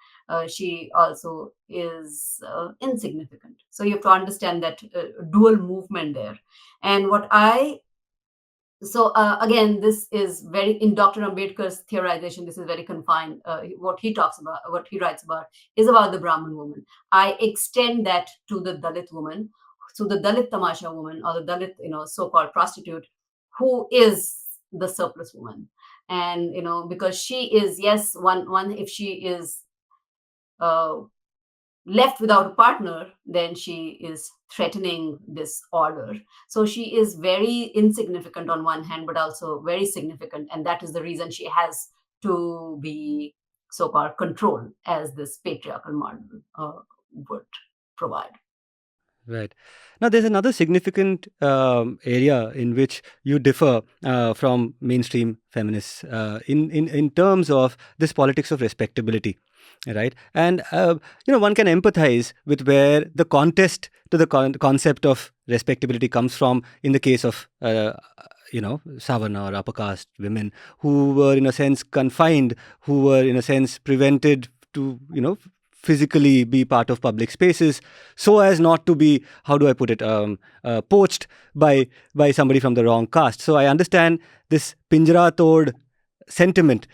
she also is insignificant. So you have to understand that dual movement there. And again, this is very, in Dr. Ambedkar's theorization, this is very confined. What he writes about is about the Brahmin woman. I extend that to the Dalit woman, to the Dalit Tamasha woman, or the Dalit, so-called prostitute, who is the surplus woman. And, because she is, yes, one, if she is left without a partner, then she is threatening this order. So she is very insignificant on one hand, but also very significant. And that is the reason she has to be so-called controlled, as this patriarchal model would provide. Right. Now, there's another significant area in which you differ from mainstream feminists in terms of this politics of respectability, right? And one can empathize with where the contest to the concept of respectability comes from in the case of Savarna or upper caste women who were in a sense confined, who were in a sense prevented to physically be part of public spaces, so as not to be, how do I put it, poached by somebody from the wrong caste. So I understand this pinjara tod sentiment,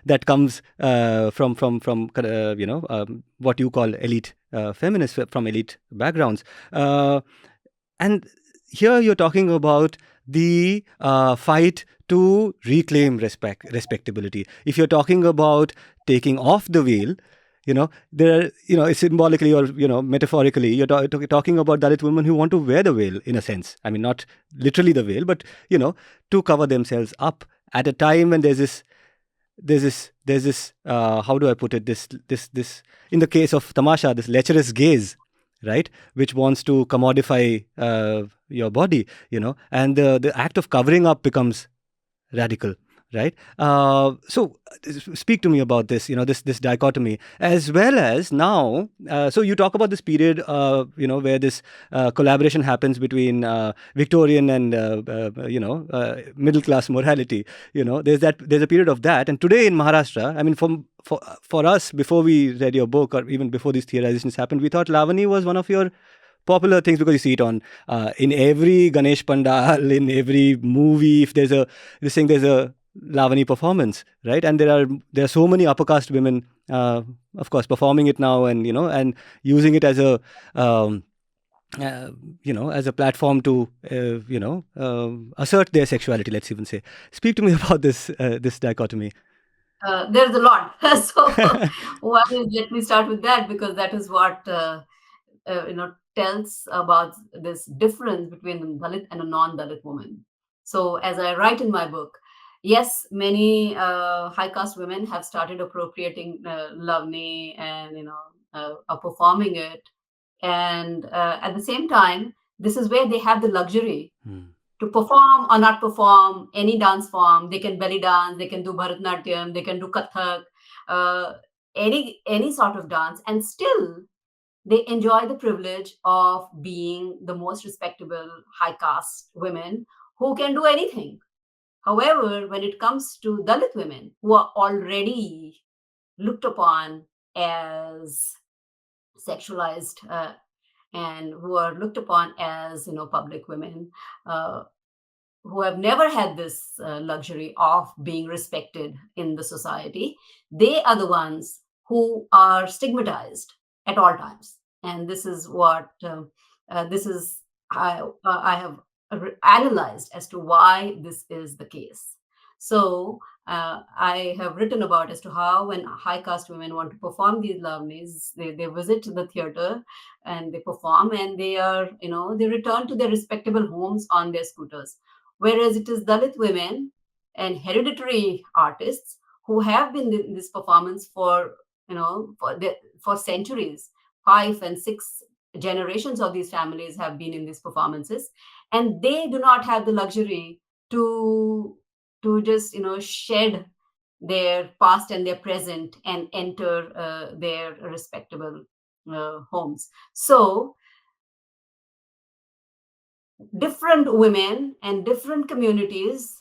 that comes from what you call elite feminists from elite backgrounds. And here you're talking about the fight to reclaim respectability. If you're talking about taking off the veil, there are, symbolically or, metaphorically, you're talking about Dalit women who want to wear the veil in a sense. I mean, not literally the veil, but, to cover themselves up at a time when there's this how do I put it, this in the case of Tamasha, this lecherous gaze, right, which wants to commodify your body, and the act of covering up becomes radical, right? So speak to me about this, this dichotomy, as well as now. So you talk about this period, where this collaboration happens between Victorian and middle class morality. There's a period of that, and today in Maharashtra, I mean, for us, before we read your book or even before these theorizations happened, we thought Lavani was one of your popular things because you see it on in every Ganesh Pandal, in every movie. If there's a Lavani performance, right? And there are so many upper caste women, of course, performing it now, and and using it as a as a platform to assert their sexuality. Let's even say. Speak to me about this dichotomy. There's a lot. So let me start with that, because that is what tells about this difference between a Dalit and a non-Dalit woman. So as I write in my book, yes, many high caste women have started appropriating Lavani and are performing it, and at the same time, this is where they have the luxury to perform or not perform any dance form. They can belly dance, they can do Bharatanatyam, they can do Kathak, any sort of dance, and still they enjoy the privilege of being the most respectable high caste women who can do anything. However, when it comes to Dalit women who are already looked upon as sexualized and who are looked upon as public women, who have never had this luxury of being respected in the society, they are the ones who are stigmatized at all times. And this is what I have analyzed as to why this is the case. So I have written about as to how, when high caste women want to perform these Lavnis, they visit the theater and they perform, and they are they return to their respectable homes on their scooters. Whereas it is Dalit women and hereditary artists who have been in this performance for for centuries. 5 and 6 generations of these families have been in these performances, and they do not have the luxury to just shed their past and their present and enter their respectable homes. So different women and different communities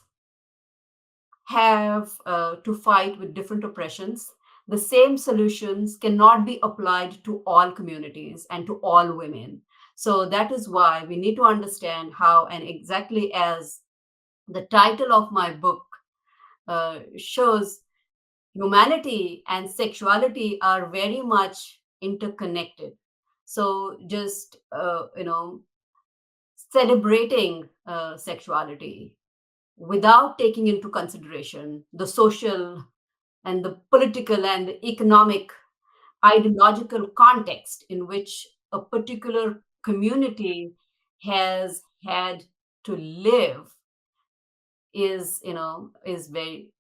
have to fight with different oppressions. The same solutions cannot be applied to all communities and to all women. So that is why we need to understand how, and exactly as the title of my book shows, humanity and sexuality are very much interconnected. So just celebrating sexuality without taking into consideration the social and the political and the economic ideological context in which a particular community has had to live is very,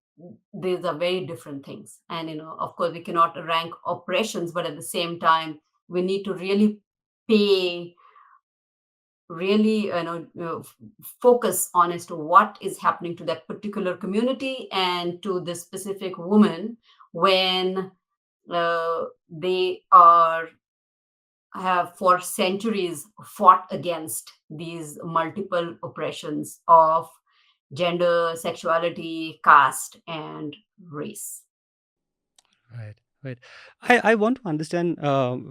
these are very different things. And of course we cannot rank oppressions, but at the same time we need to really pay really focus on as to what is happening to that particular community and to the specific woman when they have for centuries fought against these multiple oppressions of gender, sexuality, caste, and race. Right. Right. I want to understand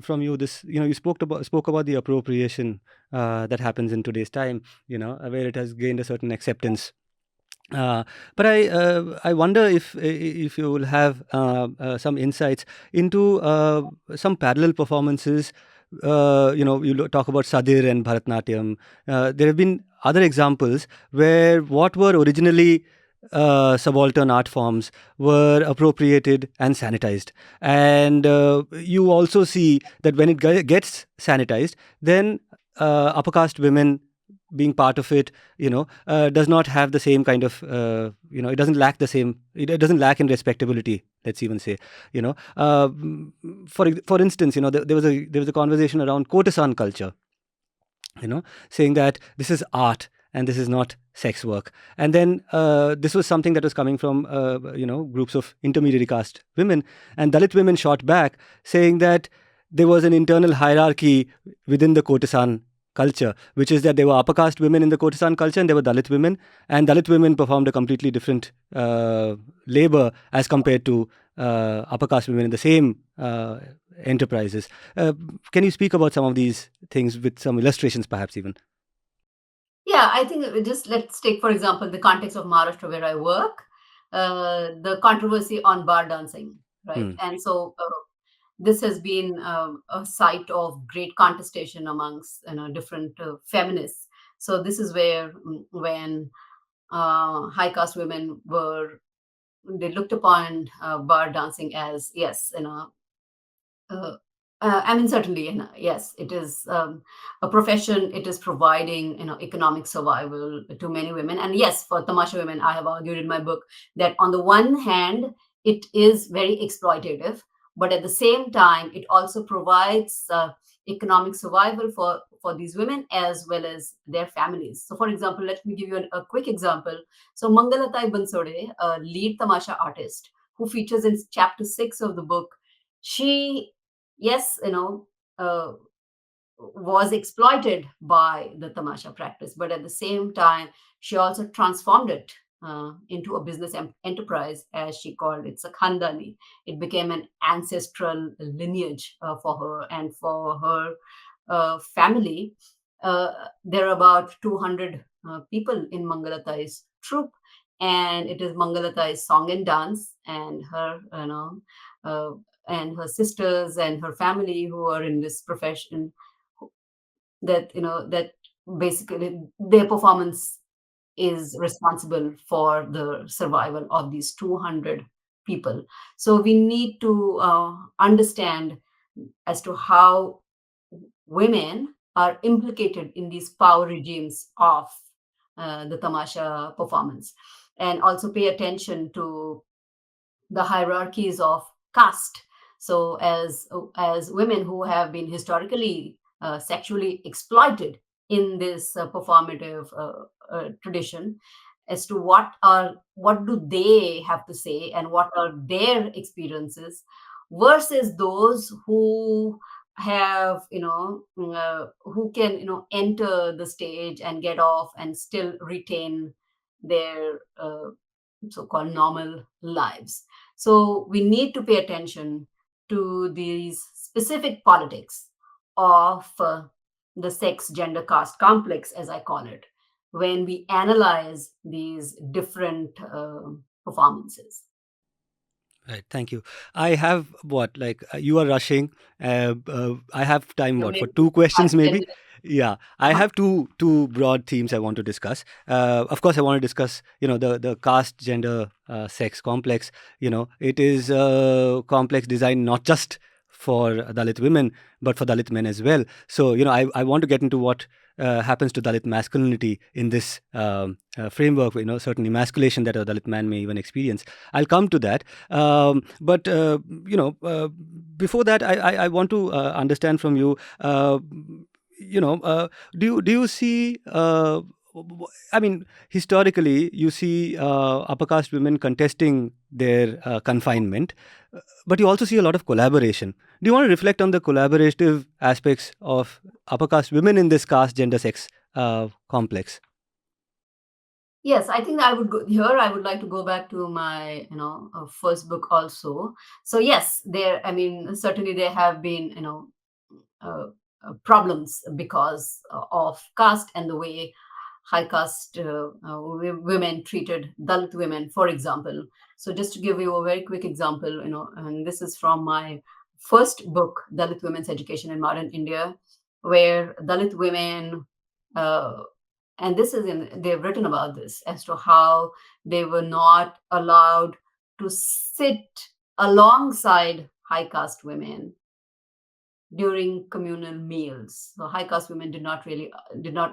from you this. You spoke about the appropriation that happens in today's time. Where it has gained a certain acceptance Uh, but I wonder if you will have some insights into some parallel performances. Talk about Sadir and Bharatnatyam. There have been other examples where what were originally subaltern art forms were appropriated and sanitized. And you also see that when it gets sanitized, then upper caste women being part of it, does not have the same kind of, it doesn't lack the same, it doesn't lack in respectability. Let's even say, for instance, there was a conversation around courtesan culture, saying that this is art and this is not sex work. And then this was something that was coming from, groups of intermediary caste women. And Dalit women shot back saying that there was an internal hierarchy within the courtesan culture, which is that there were upper caste women in the courtesan culture and there were Dalit women. And Dalit women performed a completely different labor as compared to upper caste women in the same enterprises. Can you speak about some of these things with some illustrations, perhaps even? Yeah, I think just let's take, for example, the context of Maharashtra where I work, the controversy on bar dancing, right? And so this has been a site of great contestation amongst different feminists. So this is where when high caste women they looked upon bar dancing as, yes, uh, I mean, certainly, yes, it is a profession. It is providing, economic survival to many women. And yes, for Tamasha women, I have argued in my book that on the one hand, it is very exploitative, but at the same time, it also provides economic survival for these women as well as their families. So, for example, let me give you a quick example. So, Mangalatai Bansode, a lead Tamasha artist who features in chapter 6 of the book, she, yes, uh, was exploited by the tamasha practice, but at the same time she also transformed it into a business enterprise, as she called it, Sakhandani. It became an ancestral lineage for her and for her family. There are about 200 people in Mangalatai's troupe, and it is Mangalatai's song and dance, and her, uh, and her sisters and her family who are in this profession, that basically their performance is responsible for the survival of these 200 people. So we need to understand as to how women are implicated in these power regimes of the tamasha performance, and also pay attention to the hierarchies of caste. So as women who have been historically sexually exploited in this performative tradition, as to what do they have to say and what are their experiences versus those who have who can enter the stage and get off and still retain their so-called normal lives. So we need to pay attention to these specific politics of the sex, gender, caste complex, as I call it, when we analyze these different performances. Right. Thank you. I have what, like, you are rushing. I have time, Yeah, what, for maybe two questions, 5 to 10 maybe? minutes. Yeah. I have two broad themes I want to discuss. Of course, I want to discuss, the caste, gender, sex complex. It is a complex design not just for Dalit women, but for Dalit men as well. So, I want to get into what happens to Dalit masculinity in this framework, certain emasculation that a Dalit man may even experience. I'll come to that. But before that, I want to understand from you. Do you see? I mean, historically, you see upper caste women contesting their confinement, but you also see a lot of collaboration. Do you want to reflect on the collaborative aspects of upper caste women in this caste, gender, sex complex? Yes, I think I would go here. I would like to go back to my, first book also. So yes, there. I mean, certainly there have been, uh, problems because of caste and the way high caste women treated Dalit women, for example. So just to give you a very quick example, and this is from my first book, Dalit Women's Education in Modern India, where Dalit women, and they've written about this as to how they were not allowed to sit alongside high caste women during communal meals. So high caste women did not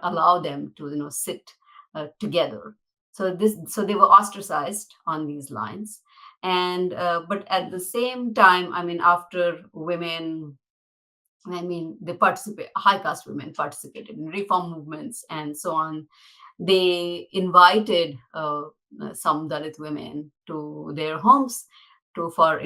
allow them to sit together. So they were ostracized on these lines. And but at the same time, after women, high caste women participated in reform movements and so on. They invited some Dalit women to their homes for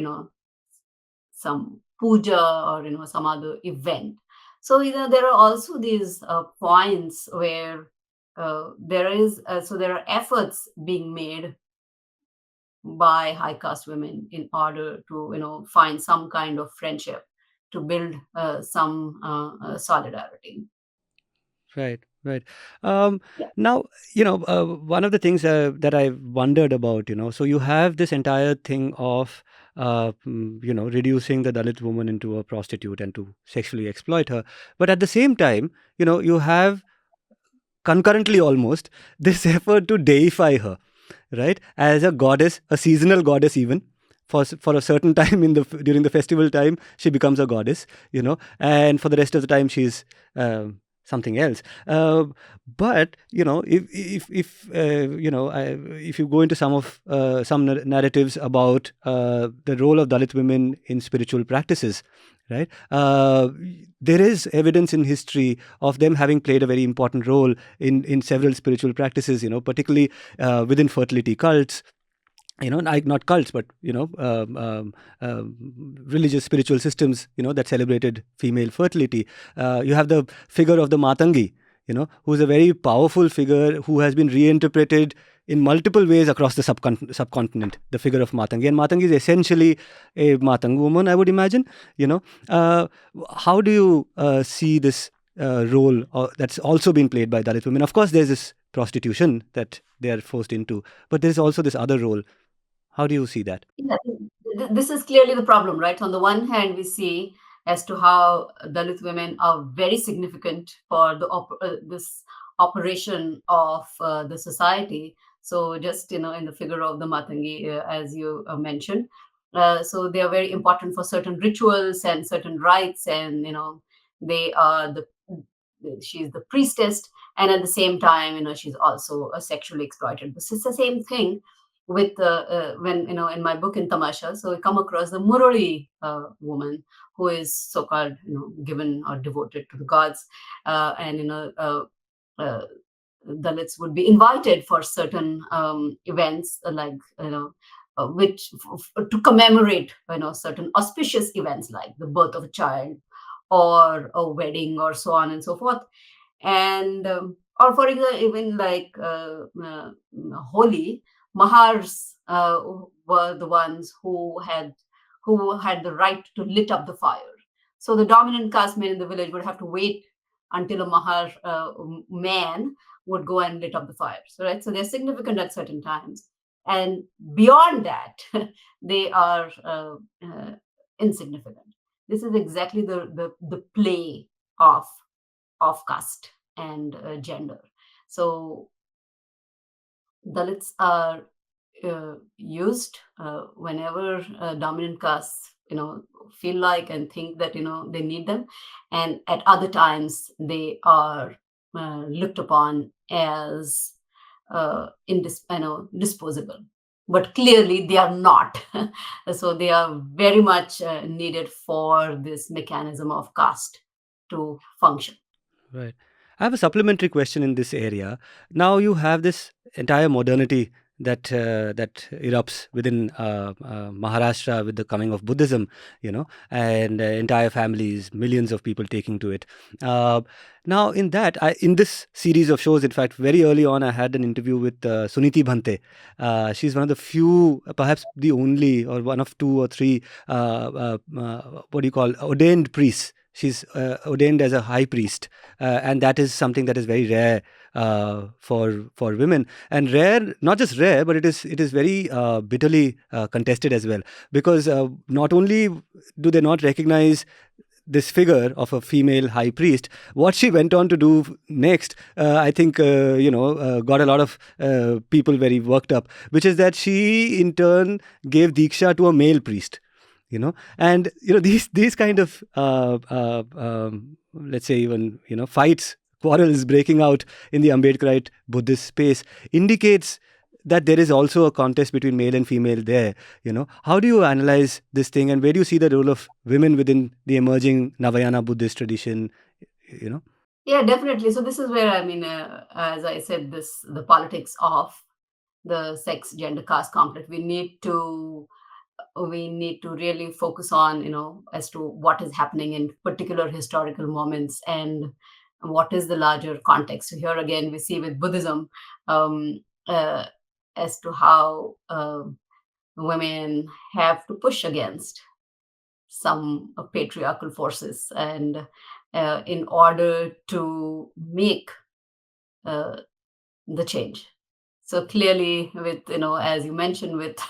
some puja or some other event. So there are also these points where there are efforts being made by high caste women in order to find some kind of friendship, to build some solidarity. Right, right. Yeah. Now, one of the things that I wondered about, so you have this entire thing of, reducing the Dalit woman into a prostitute and to sexually exploit her. But at the same time, you have concurrently almost this effort to deify her, right? As a goddess, a seasonal goddess even. For a certain time during the festival time, she becomes a goddess, and for the rest of the time she's something else. But if you go into some narratives about the role of Dalit women in spiritual practices, right? There is evidence in history of them having played a very important role in several spiritual practices, particularly within fertility cults. Not cults, but religious spiritual systems, that celebrated female fertility. You have the figure of the Matangi, who's a very powerful figure who has been reinterpreted in multiple ways across the subcontinent. The figure of Matangi, and Matangi is essentially a Matang woman, I would imagine. How do you see this role that's also been played by Dalit women? Of course, there's this prostitution that they are forced into, but there's also this other role. How do you see that? Yeah, this is clearly the problem, right? On the one hand, we see as to how Dalit women are very significant for this operation of the society. So just in the figure of the Matangi, as you mentioned, so they are very important for certain rituals and certain rites, and they are she's the priestess, and at the same time, she's also sexually exploited. This is the same thing with when in my book in Tamasha. So we come across the Murali woman who is so-called given or devoted to the gods, and Dalits would be invited for certain events, like which to commemorate certain auspicious events like the birth of a child or a wedding or so on and so forth. And or for example, even like Holi, Mahars were the ones who had the right to lit up the fire. So the dominant caste men in the village would have to wait until a Mahar man would go and lit up the fire. So they're significant at certain times, and beyond that, they are insignificant. This is exactly the play of caste and gender. So Dalits are used whenever dominant castes feel like and think that they need them, and at other times they are looked upon as disposable. But clearly they are not. So they are very much needed for this mechanism of caste to function. Right. I have a supplementary question in this area. Now you have this entire modernity that erupts within Maharashtra with the coming of Buddhism, and entire families, millions of people taking to it. Now, in this series of shows, in fact, very early on, I had an interview with Suniti Bhante. She's one of the few, perhaps the only, or one of two or three, ordained priests. She's ordained as a high priest, and that is something that is very rare for women, and rare, not just rare, but it is very bitterly contested as well, because not only do they not recognize this figure of a female high priest, what she went on to do next, I think, got a lot of people very worked up, which is that she in turn gave Diksha to a male priest. And these kind of let's say, even fights, quarrels breaking out in the Ambedkarite Buddhist space indicates that there is also a contest between male and female there. How do you analyze this thing, and where do you see the role of women within the emerging Navayana Buddhist tradition? Yeah, definitely. So this is where, I mean, as I said, the politics of the sex, gender, caste conflict. We need to really focus on, as to what is happening in particular historical moments and what is the larger context. So here again, we see with Buddhism, as to how women have to push against some patriarchal forces, and in order to make the change. So clearly, with as you mentioned, with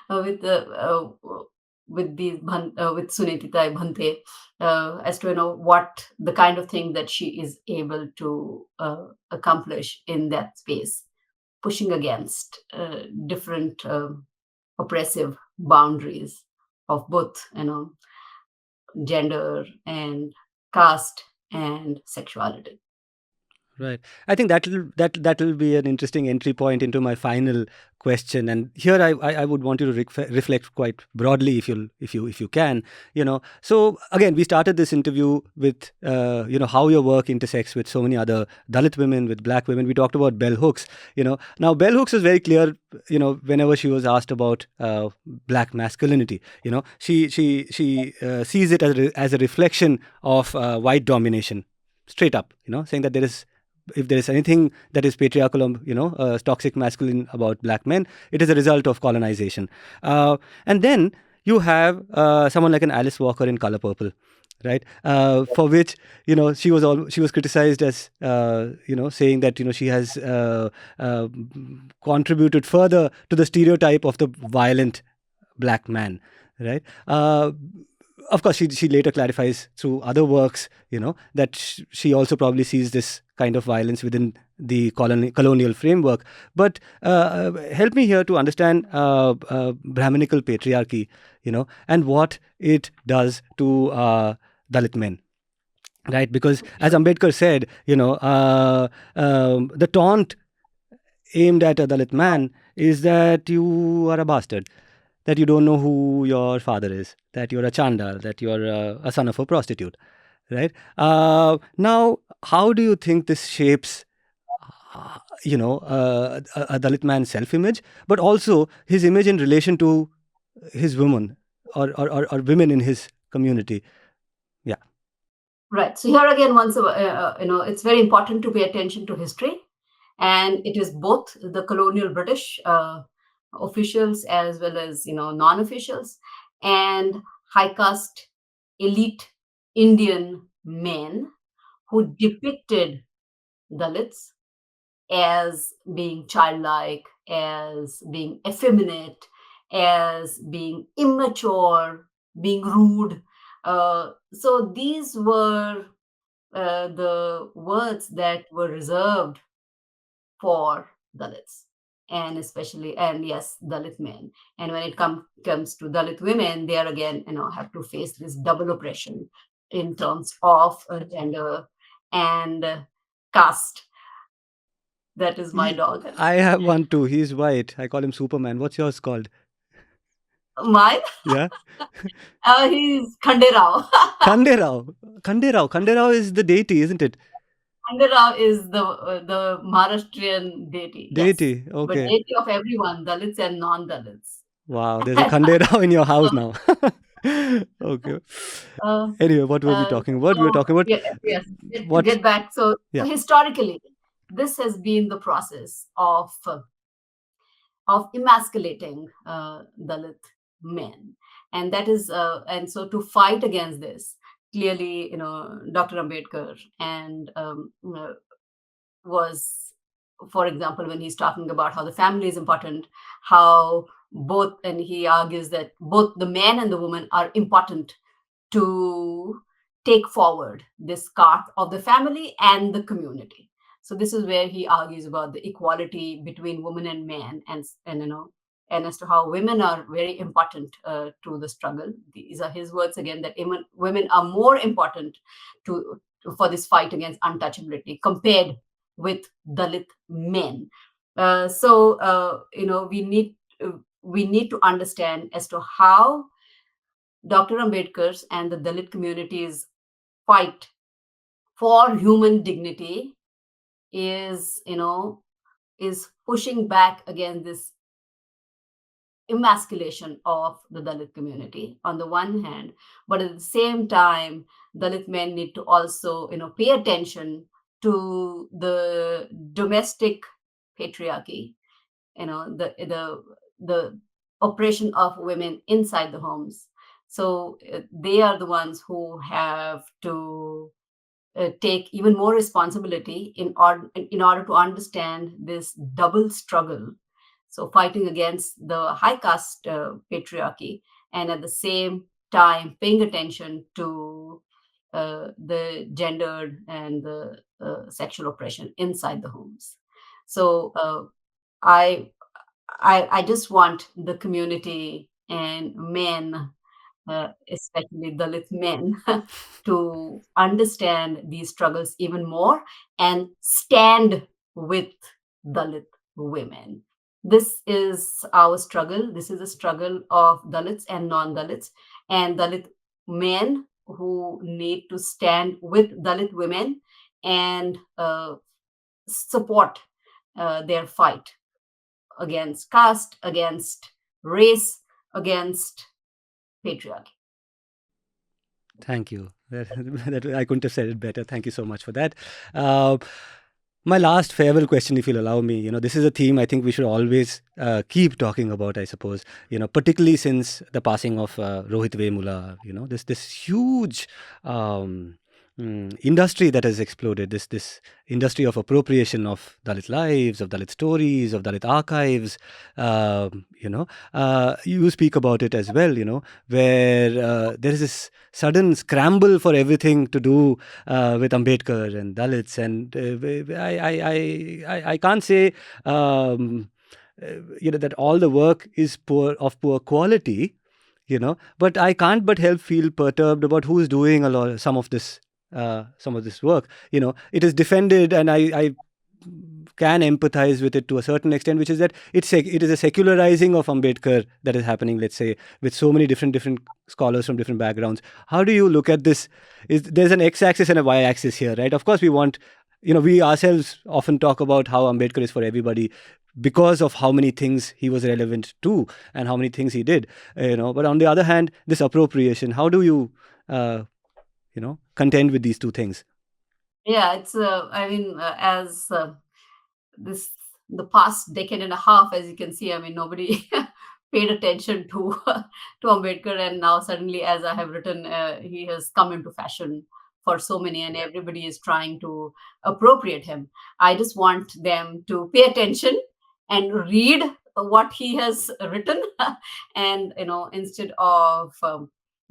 with the with Sunitita Bhante, as to what the kind of thing that she is able to accomplish in that space, pushing against different oppressive boundaries of both gender and caste and sexuality. Right. I think that'll be an interesting entry point into my final question. And here I would want you to reflect quite broadly, if you can. So again, we started this interview with how your work intersects with so many other Dalit women, with Black women. We talked about bell hooks. Now bell hooks is very clear. Whenever she was asked about Black masculinity, she sees it as a reflection of white domination, straight up. Saying that if there is anything that is patriarchal or toxic masculine about Black men, it is a result of colonization. And then you have someone like an Alice Walker in Color Purple, right? For which she was criticized as saying that she has contributed further to the stereotype of the violent Black man, right? Of course, she later clarifies through other works, that she also probably sees this kind of violence within the colonial framework. But help me here to understand Brahminical patriarchy, and what it does to Dalit men. Right, because as Ambedkar said, the taunt aimed at a Dalit man is that you are a bastard, that you don't know who your father is, that you're a chandal, that you're a son of a prostitute, right? Now, how do you think this shapes, a Dalit man's self-image, but also his image in relation to his women or women in his community? Yeah. Right. So here again, it's very important to pay attention to history, and it is both the colonial British officials as well as non-officials and high caste elite Indian men who depicted Dalits as being childlike, as being effeminate, as being immature, being rude. So these were the words that were reserved for Dalits, and yes, Dalit men. And when it comes to Dalit women, they are again, have to face this double oppression in terms of gender and caste. That is my dog. I have one too. He's white. I call him Superman. What's yours called? Mine? Yeah. He's Khanderao. Khanderao is the deity, isn't it? Khanderao is the Maharashtrian deity. Deity, yes. okay. But deity of everyone, Dalits and non-Dalits. Wow, there's a Khanderao in your house now. Okay. Anyway, what were we talking about? We were talking about yes. To get back. So historically, this has been the process of emasculating Dalit men, and that is and so to fight against this, clearly, Dr. Ambedkar and was, for example, when he's talking about how the family is important, how both, and he argues that both the man and the woman are important to take forward this cart of the family and the community. So this is where he argues about the equality between women and men, and and as to how women are very important to the struggle. These are his words again, that women are more important for this fight against untouchability compared with Dalit men. We need to understand as to how Dr. Ambedkar's and the Dalit community's fight for human dignity is pushing back against this emasculation of the Dalit community on the one hand, but at the same time, Dalit men need to also pay attention to the domestic patriarchy, the oppression of women inside the homes. So they are the ones who have to take even more responsibility in order to understand this double struggle. So fighting against the high caste patriarchy, and at the same time paying attention to the gendered and the sexual oppression inside the homes. So I just want the community and men, especially Dalit men, to understand these struggles even more and stand with Dalit women. This is our struggle. This is a struggle of Dalits and non-Dalits, and Dalit men who need to stand with Dalit women and support their fight against caste, against race, against patriarchy. Thank you. I couldn't have said it better. Thank you so much for that. My last farewell question, if you'll allow me, this is a theme I think we should always keep talking about, I suppose, particularly since the passing of Rohit Vemula, this huge industry that has exploded, this industry of appropriation of Dalit lives, of Dalit stories, of Dalit archives. You speak about it as well, where there is this sudden scramble for everything to do with Ambedkar and Dalits, and I can't say that all the work is poor quality, but I can't but help feel perturbed about who's doing some of this work. It is defended, and I can empathize with it to a certain extent, which is that it is a secularizing of Ambedkar that is happening, let's say, with so many different scholars from different backgrounds. How do you look at this? There's an x-axis and a y-axis here, right? Of course, we want, we ourselves often talk about how Ambedkar is for everybody because of how many things he was relevant to and how many things he did, but on the other hand, this appropriation, how do you contend with these two things? Yeah, it's as the past decade and a half, as you can see, nobody paid attention to Ambedkar, and now suddenly, as I have written, he has come into fashion for so many, and everybody is trying to appropriate him. I just want them to pay attention and read what he has written, and instead of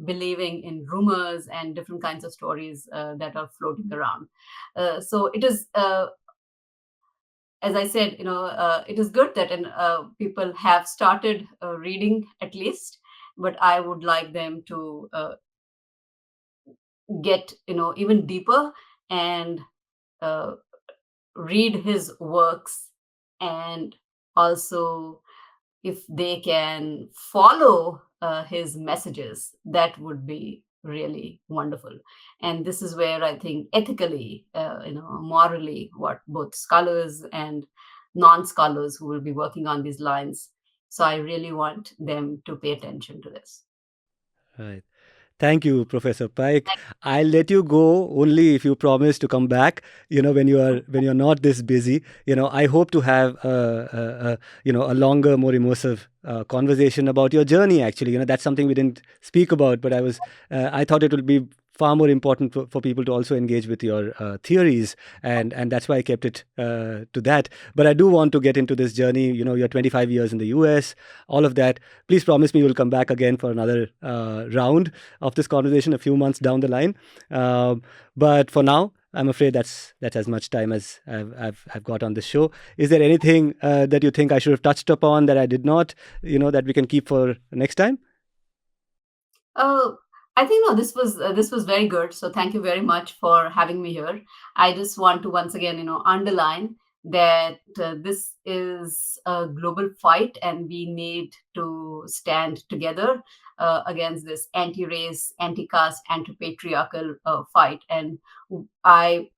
believing in rumors and different kinds of stories that are floating around. So it is, as I said, it is good that people have started reading at least, but I would like them to get even deeper and read his works, and also if they can follow his messages, that would be really wonderful. And this is where I think ethically, morally, what both scholars and non-scholars who will be working on these lines. So I really want them to pay attention to this. Right. Thank you, Professor Paik. I'll let you go only if you promise to come back, when you're not this busy. I hope to have a longer, more immersive conversation about your journey, actually. That's something we didn't speak about, but I thought it would be far more important for people to also engage with your theories, and that's why I kept it to that. But I do want to get into this journey. You're 25 years in the US, all of that. Please promise me you'll come back again for another round of this conversation a few months down the line. But for now, I'm afraid that's as much time as I've got on this show. Is there anything that you think I should have touched upon that I did not, that we can keep for next time? I think no, this was very good. So thank you very much for having me here. I just want to once again, underline that this is a global fight, and we need to stand together against this anti-race, anti-caste, anti-patriarchal fight. And I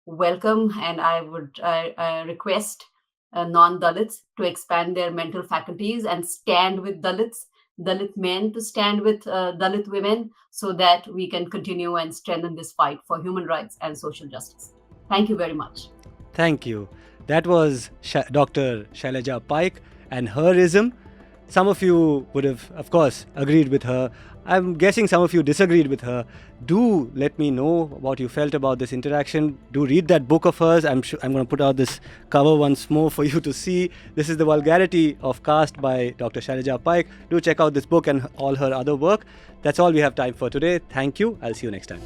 welcome, and I request non-Dalits to expand their mental faculties and stand with Dalits, Dalit men to stand with Dalit women, so that we can continue and strengthen this fight for human rights and social justice. Thank you very much. Thank you. That was Dr. Shailaja Paik and her ism. Some of you would have, of course, agreed with her. I'm guessing some of you disagreed with her. Do let me know what you felt about this interaction. Do read that book of hers. I'm going to put out this cover once more for you to see. This is The Vulgarity of Caste by Dr. Shailaja Paik. Do check out this book and all her other work. That's all we have time for today. Thank you. I'll see you next time.